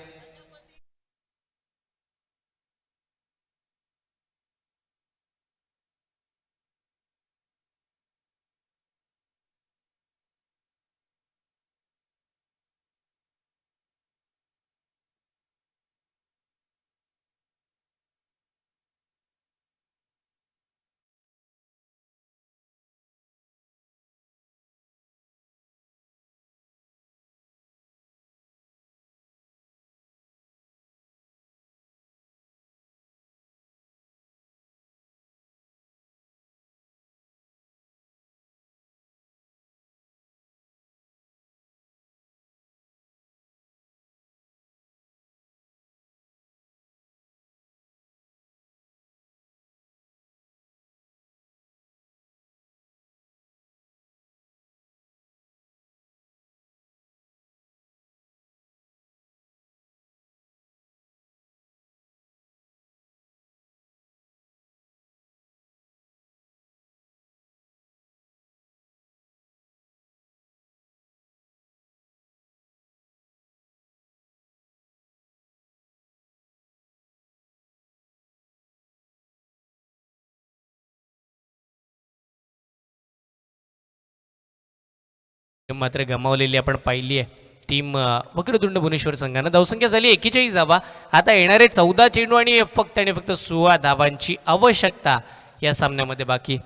मात्र गमावलेली आपण पाहिली आहे टीम वक्रतुंड भुवनेश्वर संघानं. धावसंख्या झाली 41 धावा. आता येणारे 14 चेंडू आणि फक्त 16 धावांची आवश्यकता या सामन्यामध्ये बाकी.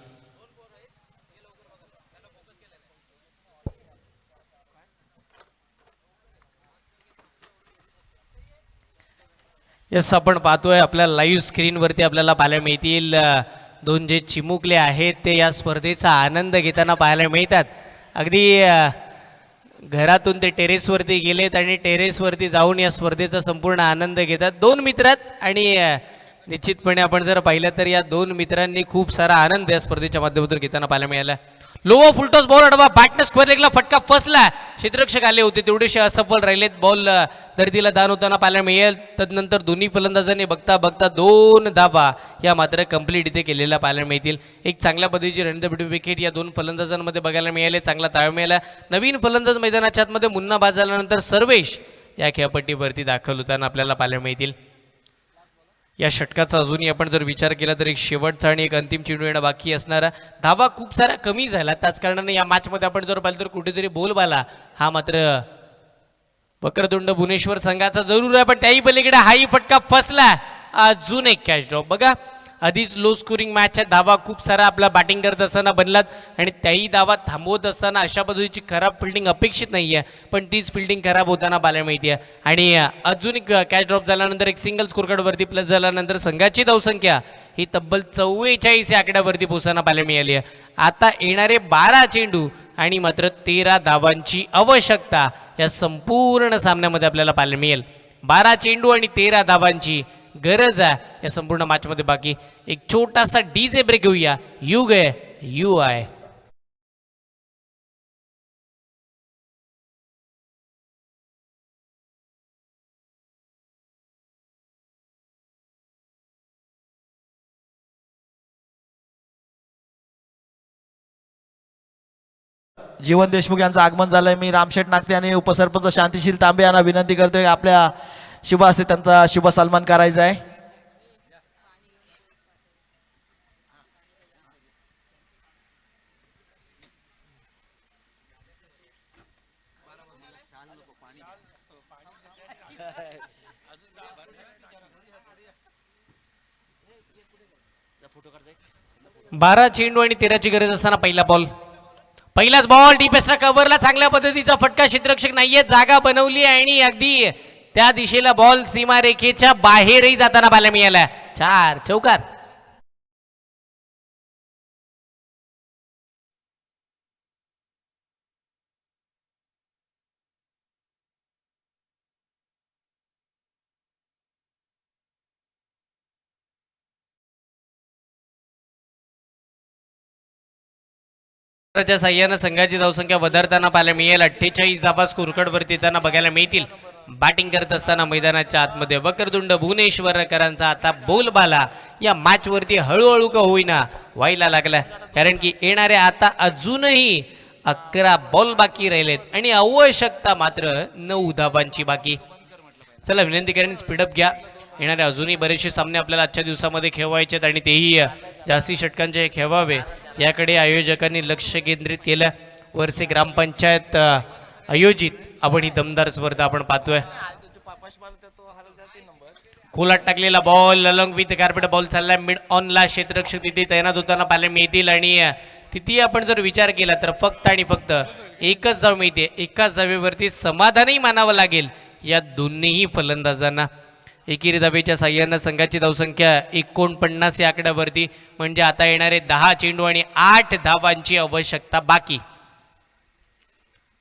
यस, आपण पाहतोय आपल्या लाईव्ह स्क्रीनवरती आपल्याला पाहायला मिळतील दोन जे चिमुकले आहेत ते या स्पर्धेचा आनंद घेताना पाहायला मिळतात. अगदी घरातून ते टेरेसवरती गेलेत आणि टेरेसवरती जाऊन या स्पर्धेचा संपूर्ण आनंद घेतात. दोन मित्रात आणि निश्चितपणे आपण जर पाहिलं तर या दोन मित्रांनी खूप सारा आनंद या स्पर्धेच्या माध्यमातून घेताना पाहायला मिळाला. लो फुलटॉस बॉल अडवा बॅटनं स्क्वेअर लेगला फटका फसला. क्षेत्ररक्षक आले होते तेवढेसे असफल राहिलेत. बॉल धरतीला दान होताना पाहायला मिळेल. तदनंतर दोन्ही फलंदाजांनी बघता बघता 2 धावा या मात्र कंप्लीट इथे केलेल्या पाहायला मिळतील. एक चांगल्या पद्धतीची रनदबिटी विकेट या दोन फलंदाजांमध्ये बघायला मिळाले. चांगला ताळमेळ. नवीन फलंदाज मैदानाच्या आतमध्ये मुन्ना बाद झाल्यानंतर सर्वेश या खेळपट्टीवरती दाखल होताना आपल्याला पाहायला मिळतील. या षटकाचा अजूनही आपण जर विचार केला तर एक शेवटचा आणि एक अंतिम चेंडू येणं बाकी असणारा. धावा खूप साऱ्या कमी झाल्या. त्याच कारणाने या मॅचमध्ये आपण जर पाहिलं तर कुठेतरी बोलबाला हा मात्र वक्रतुंड भुवनेश्वर संघाचा जरूर आहे. पण त्याही पलीकडे हाही फटका फसला. अजून एक कॅच ड्रॉप. बघा आधीच लो स्कोरिंग मॅच आहे. धावा खूप सारा आपला बॅटिंग करत असताना बनलात आणि त्याही धावा थांबवत असताना अशा पद्धतीची खराब फिल्डिंग अपेक्षित नाही आहे. पण तीच फिल्डिंग खराब होताना पाहायला मिळते आहे. आणि अजून एक कॅच ड्रॉप झाल्यानंतर एक सिंगल स्कोरकार्डवरती प्लस झाल्यानंतर संघाची धावसंख्या ही तब्बल 44 या आकड्यावरती पोहोचताना पाहायला मिळाली आहे. आता येणारे 12 चेंडू आणि मात्र 13 धावांची आवश्यकता या संपूर्ण सामन्यामध्ये आपल्याला पाहायला मिळेल. 12 चेंडू आणि 13 धावांची गरज आहे या संपूर्ण मॅचमध्ये. बाकी एक छोटासा डीजे ब्रेक घेऊया. यू गे यू आय. जीवन देशमुख यांचं आगमन झालंय. मी रामशेठ नागते आणि उपसरपंच शांतिशील तांबे यांना विनंती करतोय आपल्या शुभ हस्ते त्यांचा शुभ सन्मान करायचा आहे. बारा चेंडू आणि 13ची गरज असताना पहिलाच बॉल डीपेस्टला कव्हरला चांगल्या पद्धतीचा फटका. क्षेत्ररक्षक नाहीये. जागा बनवली आणि अगदी त्या दिशेला बॉल सीमारेखेच्या बाहेरही जाताना पाहायला मिळाला. 4 चौकार. च्या साह्यानं संघाची धावसंख्या वधारताना पाहायला मिळेल. 48 धावा स्कोरकार्डवरती त्यांना बघायला मिळतील. बॅटिंग करत असताना मैदानाच्या आतमध्ये वक्रतुंड भुवनेश्वरकरांचा आता बोलबाला या मॅच वरती हळूहळू का होईना व्हायला लागला. कारण की येणारे आता अजूनही 11 बॉल बाकी राहिलेत आणि आवश्यकता मात्र 9 धावांची बाकी. चला विनंती करेन स्पीडअप घ्या. येणारे अजूनही बरेचसे सामने आपल्याला आजच्या दिवसामध्ये खेळवायचे आहेत आणि तेही जास्ती षटकांचे खेळवावे याकडे आयोजकांनी लक्ष केंद्रित केलं. वर्षे ग्रामपंचायत आयोजित आपण ही दमदार स्पर्धा आपण पाहतोय. खोलात टाकलेला ball along with carpet ball चाललाय मिड ऑनला. क्षेत्ररक्षक तिथे तैनात होताना पाहायला मिळतील आणि तिथे आपण जर विचार केला तर फक्त आणि फक्त एकच जाव मिळते. एकाच जावेवरती समाधानही मानावं लागेल या दोन्हीही फलंदाजांना. एकेरी धावेच्या साह्यानं संघाची धावसंख्या 49 या आकड्यावरती. म्हणजे आता येणारे 10 चेंडू आणि 8 धावांची आवश्यकता बाकी.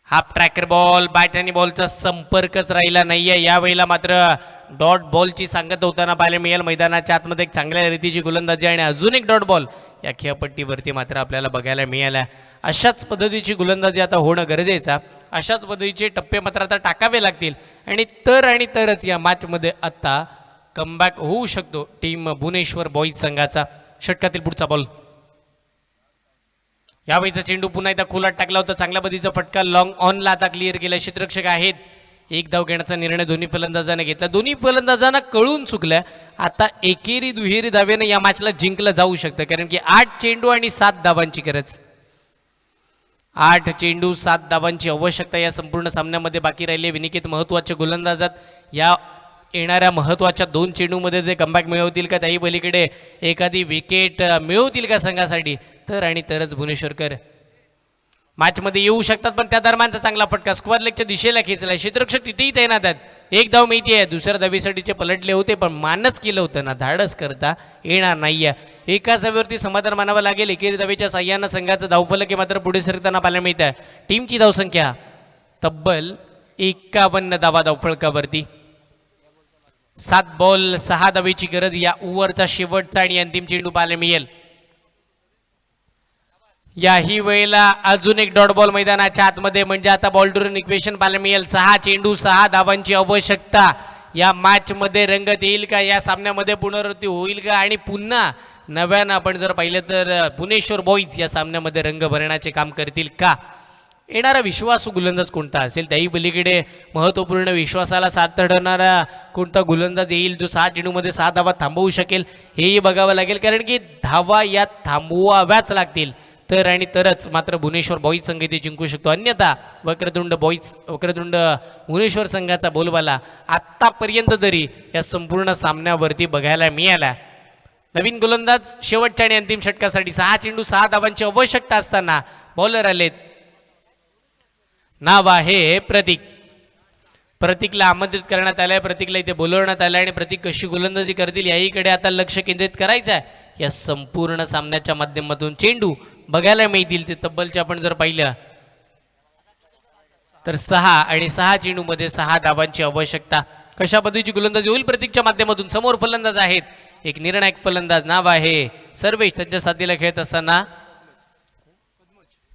हाफ ट्रॅकर बॉल बॅट आणि बॉलचा संपर्कच राहिला नाहीये. यावेळेला मात्र डॉट बॉलची सांगत होताना पाहायला मिळेल. मैदानाच्या आतमध्ये एक चांगल्या रीतीची गोलंदाजी आणि अजून एक डॉट बॉल या खेळपट्टीवरती मात्र आपल्याला बघायला मिळाला. अशाच पद्धतीची गोलंदाजी आता होणं गरजेचं. अशाच पद्धतीचे टप्पे मात्र आता टाकावे लागतील आणि तरच या मॅचमध्ये आता कमबॅक होऊ शकतो टीम भुवनेश्वर बॉईज संघाचा. षटकातील पुढचा बॉल. यावेळीचा चेंडू पुन्हा एकदा खोलात टाकला होता. चांगल्या पद्धतीचा फटका लॉंग ऑनला आता क्लिअर केला. क्षेत्ररक्षक आहेत. एक धाव घेण्याचा निर्णय दोन्ही फलंदाजांना घेतला. दोन्ही फलंदाजांना कळून चुकलं. आता एकेरी दुहेरी धावेने या मॅचला जिंकलं जाऊ शकतं कारण की 8 चेंडू आणि 7 धावांची गरज. 8 चेंडू 7 धावांची आवश्यकता या संपूर्ण सामन्यामध्ये बाकी राहिली. विनिकेत महत्वाचे गोलंदाजात. या येणाऱ्या महत्वाच्या 2 चेंडूमध्ये ते कमबॅक मिळवतील का, त्याही पलीकडे एखादी विकेट मिळवतील का संघासाठी, तरच भुवनेश्वरकर मॅचमध्ये येऊ शकतात, पण त्या दरम्यानचा चांगला फटका स्क्वेअर लेगच्या दिशेला खेचला. क्षेत्ररक्षक तिथेही तैनात आहेत. एक धाव मिळते आहे. दुसऱ्या धावीसाठीचे पलटले होते, पण मानच केलं होतं ना, धाडस करता येणार नाहीये. एका धावेवरती समाधान मानावं लागेल. एकेरी धावेच्या साह्यानं संघाचं धावफलक हे मात्र पुढे सरकताना पाहायला मिळत आहे. टीमची धावसंख्या तब्बल 51 धावा धावफलकावरती. 7 बॉल 6 धावेची गरज या ओव्हरचा शेवटचा आणि अंतिम चेंडू पाहायला मिळेल. याही वेळेला अजून एक डॉट बॉल मैदानाच्या आतमध्ये, म्हणजे आता बॉल टू रन इक्वेशन पाहायला मिळेल. 6 चेंडू 6 धावांची आवश्यकता. या मॅच मध्ये रंगत येईल का, या सामन्यामध्ये पुनरावृत्ती होईल का, आणि पुन्हा नव्यानं आपण जर पाहिलं तर भुवनेश्वर बॉईज या सामन्यामध्ये रंग भरण्याचे काम करतील का. येणारा विश्वासू गोलंदाज कोणता असेल, त्याही पलीकडे महत्त्वपूर्ण विश्वासाला साथ ठरणारा कोणता गोलंदाज येईल जो 6 चेंडूमध्ये 6 धावा थांबवू शकेल, हेही बघावं लागेल. कारण की धावा या थांबवाव्याच लागतील, तर आणि तरच मात्र भुवनेश्वर बॉईज संघ ते जिंकू शकतो. अन्यथा वक्रतुंड भुवनेश्वर संघाचा बोलबाला आत्तापर्यंत तरी या संपूर्ण सामन्यावरती बघायला मिळाला. नवीन गोलंदाज शेवटच्या आणि अंतिम षटकासाठी 6 चेंडू 6 धावांची आवश्यकता असताना बॉलर आलेत. नाव आहे प्रतीक. प्रतीकला आमंत्रित करण्यात आलंय, प्रतीकला इथे बोलवण्यात आलंय, आणि प्रतीक कशी गोलंदाजी करतील याहीकडे आता लक्ष केंद्रित करायचं आहे. या संपूर्ण सामन्याच्या माध्यमातून चेंडू बघायला मिळतील ते तब्बलचे आपण जर पाहिलं तर 6 आणि 6 चेंडूमध्ये 6 धावांची आवश्यकता. कशा पद्धतीची गोलंदाजी होईल प्रतीकच्या माध्यमातून. समोर फलंदाज आहेत, एक निर्णायक फलंदाज, नाव आहे सर्वेश. त्यांच्या साथीला खेळत असताना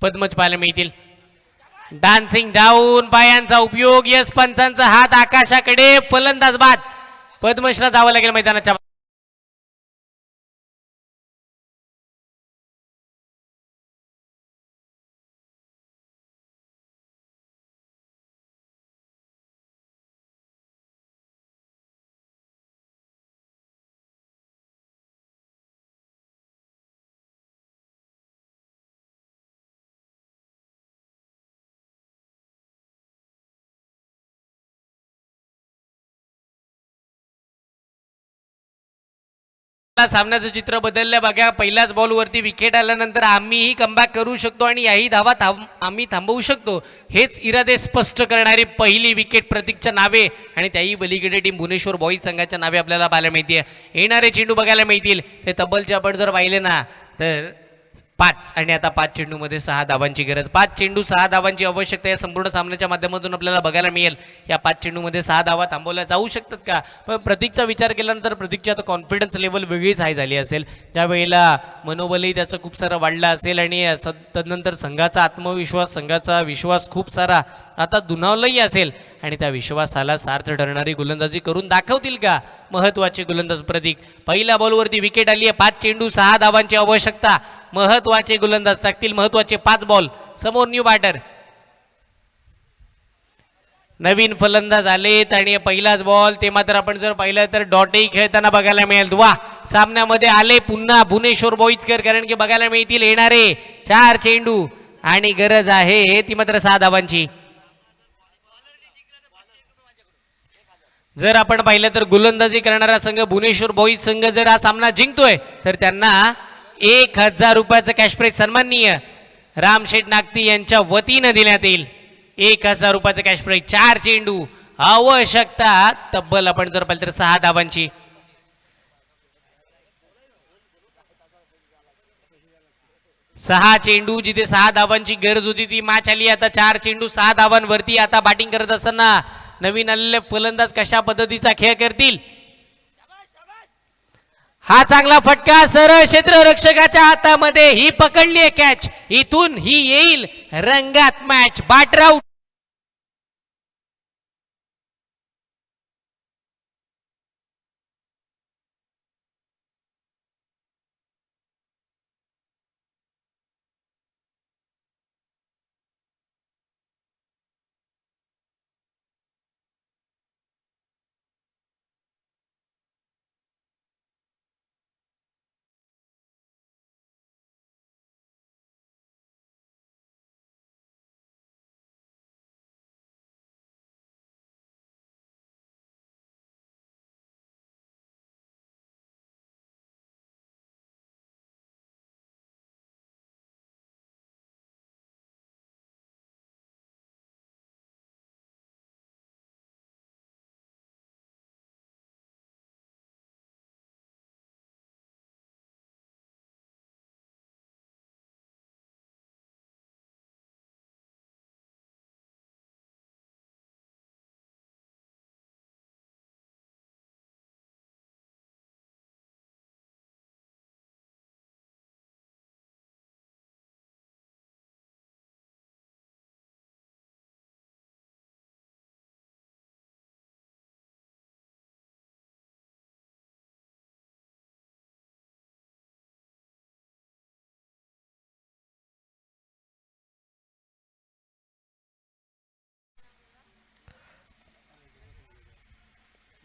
पद्मज पाहायला मिळतील. डान्सिंग डाऊन पायांचा उपयोग, यस पंचांचा हात आकाशाकडे, फलंदाज बाद. पद्मशला जावं लागेल मैदानाच्या. सामन्याचं चित्र बदललं बघा. पहिल्याच बॉलवरती विकेट आल्यानंतर आम्हीही कमबॅक करू शकतो आणि याही धावा आम्ही थांबवू शकतो, हेच इरादे स्पष्ट करणारी पहिली विकेट प्रतीकच्या नावे, आणि त्याही पलीकडे टीम भुवनेश्वर बॉईज संघाच्या नावे आपल्याला पाहायला मिळते. येणारे चेंडू बघायला मिळतील ते तब्बलचे आपण जर पाहिले ना तर 5, आणि आता 5 चेंडूमध्ये 6 धावांची गरज. 5 चेंडू 6 धावांची आवश्यकता या संपूर्ण सामन्याच्या माध्यमातून आपल्याला बघायला मिळेल. या 5 चेंडूमध्ये 6 धावा थांबवल्या जाऊ शकतात का. पण प्रतीकचा विचार केल्यानंतर प्रतीकची आता कॉन्फिडन्स लेवल वेगळीच हाय झाली असेल, त्यावेळेला मनोबलही त्याचं खूप सारं वाढलं असेल, आणि तदनंतर संघाचा आत्मविश्वास, संघाचा विश्वास खूप सारा आता दुणावलंही असेल, आणि त्या विश्वासाला सार्थ ठरणारी गोलंदाजी करून दाखवतील का महत्त्वाचे गोलंदाज प्रतीक. पहिल्या बॉलवरती विकेट आली आहे. 5 चेंडू 6 धावांची आवश्यकता. महत्वाचे गोलंदाज टाकतील महत्वाचे 5 बॉल. समोर न्यू बॅटर, नवीन फलंदाज आलेत, आणि पहिलाच बॉल ते मात्र आपण जर पाहिलं तर डॉटही खेळताना बघायला मिळेल. वा, सामन्यामध्ये आले पुन्हा भुवनेश्वर बॉईजकर, कारण की बघायला मिळतील येणारे 4 चेंडू, आणि गरज आहे ती मात्र 6 धावांची. जर आपण पाहिलं तर गोलंदाजी करणारा संघ भुवनेश्वर बॉईज संघ जर हा सामना जिंकतोय तर त्यांना 1000 रुपयाचं कॅश प्राइज सन्माननीय रामशेठ नागती यांच्या वतीनं देण्यात येईल. 1000 रुपयाचं कॅश प्राइज. 4 चेंडू आवश्यकता तब्बल आपण जर पाहिलं तर 6 धावांची. 6 चेंडू जिथे 6 धावांची गरज होती ती मॅच आली. आता 4 चेंडू 6 धावांवरती. आता बॅटिंग करत असताना नवीन आलेले फलंदाज कशा पद्धतीचा खेळ करतील. हा चांगला फटका सरळ क्षेत्ररक्षकाच्या हातामध्ये, ही पकडली आहे कॅच. इथून ही येईल रंगात मॅच. Batter out.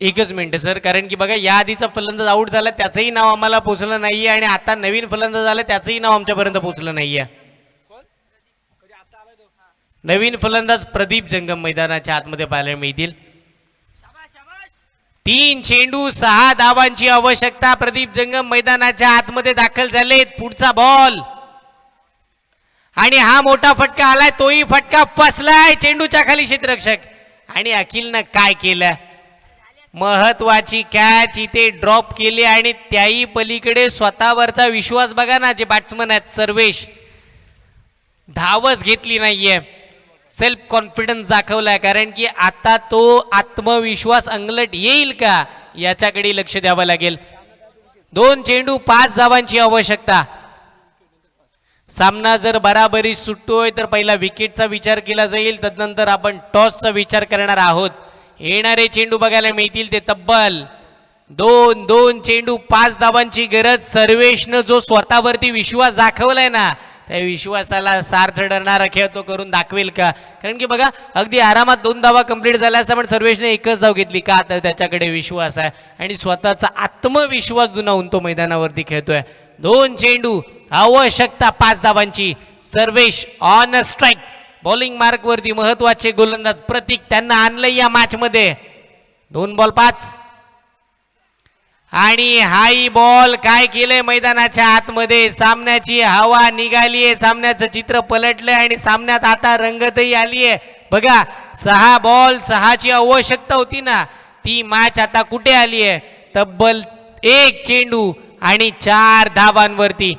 एकच मिनिट सर, कारण की बघा या आधीचा फलंदाज आऊट झाला त्याचंही नाव आम्हाला पोचलं नाहीये आणि आता नवीन फलंदाज आला त्याचंही नाव आमच्यापर्यंत पोचलं नाहीये. नवीन फलंदाज प्रदीप जंगम मैदानाच्या आतमध्ये पाहायला मिळतील. 3 चेंडू 6 धावांची आवश्यकता. प्रदीप जंगम मैदानाच्या आतमध्ये दाखल झालेत. पुढचा बॉल आणि हा मोठा फटका आलाय, तोही फटका फसलाय चेंडूच्या खाली क्षेत्ररक्षक. आणि अखिलनं काय केलं, महत्वाची कॅच इथे ड्रॉप केली आणि त्याही पलीकडे स्वतःवरचा विश्वास बघा ना, जे बॅट्समन आहेत सर्वेश, धावच घेतली नाहीये, सेल्फ कॉन्फिडन्स दाखवलाय. कारण की आता तो आत्मविश्वास अंगलट येईल का याच्याकडे लक्ष द्यावं लागेल. 2 चेंडू 5 धावांची आवश्यकता. सामना जर बराबरी सुटतोय तर पहिला विकेटचा विचार केला जाईल, तदनंतर आपण टॉसचा विचार करणार आहोत. येणारे चेंडू बघायला मिळतील ते तब्बल 2 चेंडू 5 धावांची गरज. सर्वेशनं जो स्वतःवरती विश्वास दाखवलाय ना, त्या विश्वासाला सार्थ ठरणारा खेळ तो करून दाखवेल का. कारण की बघा अगदी आरामात 2 धावा कंप्लीट झाल्या असता, पण सर्वेशने एकच धाव घेतली का, तर त्याच्याकडे विश्वास आहे आणि स्वतःचा आत्मविश्वास दुणावून तो मैदानावरती खेळतोय. 2 चेंडू आवश्यकता 5 धावांची. Sarvesh on strike. Bowling mark वरती महत्वाचे गोलंदाज प्रतीक त्यांना आणलंय या मॅच मध्ये. 2 बॉल 5 आणि हाई बॉल काय केलंय मैदानाच्या आतमध्ये. सामन्याची हवा निघालीये, सामन्याचं चित्र पलटलंय आणि सामन्यात आता रंगतही आलीये. बघा 6 बॉल 6ची आवश्यकता होती ना, ती मॅच आता कुठे आलीये, तब्बल 1 चेंडू आणि 4 धावांवरती.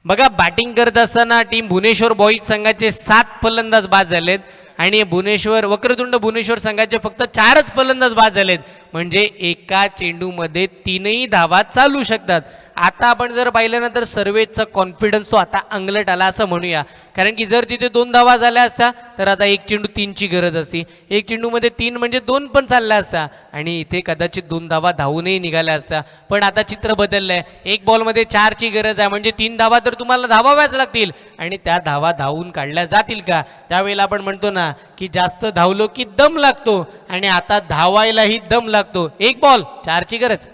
बघा बॅटिंग करत असताना टीम भुवनेश्वर बॉईज संघाचे 7 फलंदाज बाद झालेत आणि वक्रतुंड भुवनेश्वर संघाचे फक्त 4च फलंदाज बाद झालेत. म्हणजे एका चेंडूमध्ये 3ही धावा चालू शकतात. आता आपण जर पाहिलं ना तर सर्वेचा कॉन्फिडन्स तो आता अंगलट आला असं म्हणूया. कारण की जर तिथे 2 धावा झाल्या असत्या तर आता 1 चेंडू 3ची गरज असती. 1 चेंडूमध्ये 3 म्हणजे 2 पण चालल्या असत्या आणि इथे कदाचित 2 धावा धावूनही निघाल्या असत्या. पण आता चित्र बदललंय. 1 बॉलमध्ये 4ची गरज आहे, म्हणजे 3 धावा तर तुम्हाला धावाव्याच लागतील आणि त्या धावा धावून काढल्या जातील का. त्यावेळेला आपण म्हणतो ना की जास्त धावलो की दम लागतो आणि आता धावायलाही दम लागतो. 1 बॉल 4ची गरज.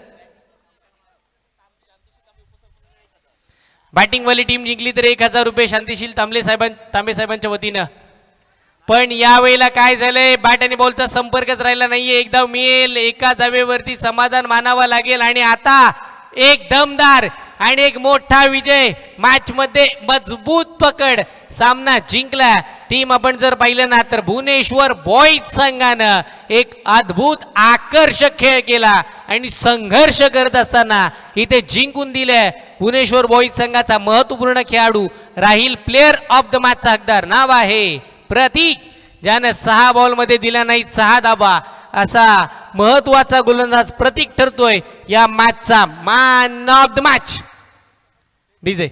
बॅटिंगवाली टीम जिंकली तर 1000 रुपये शांतिशील तांबे साहेबांच्या वतीनं. पण यावेळेला काय झालंय, बॅट आणि बॉलचा संपर्कच राहिला नाहीये. एकदा मिळेल, एका धावेवरती समाधान मानावं लागेल आणि आता एक दमदार आणि एक मोठा विजय. मॅच मध्ये मजबूत पकड, सामना जिंकला. टीम आपण जर पाहिलं ना तर भुवनेश्वर बॉईज संघानं एक अद्भुत आकर्षक खेळ केला आणि संघर्ष करत असताना इथे जिंकून दिले. भुवनेश्वर बॉईज संघाचा महत्वपूर्ण खेळाडू राहील प्लेअर ऑफ द मॅचचा हकदार. नाव आहे प्रतीक, ज्यानं 6 बॉलमध्ये दिल्या नाहीत 6 धावा. असा महत्वाचा गोलंदाज प्रतीक ठरतोय या मॅचचा man of the match. DJ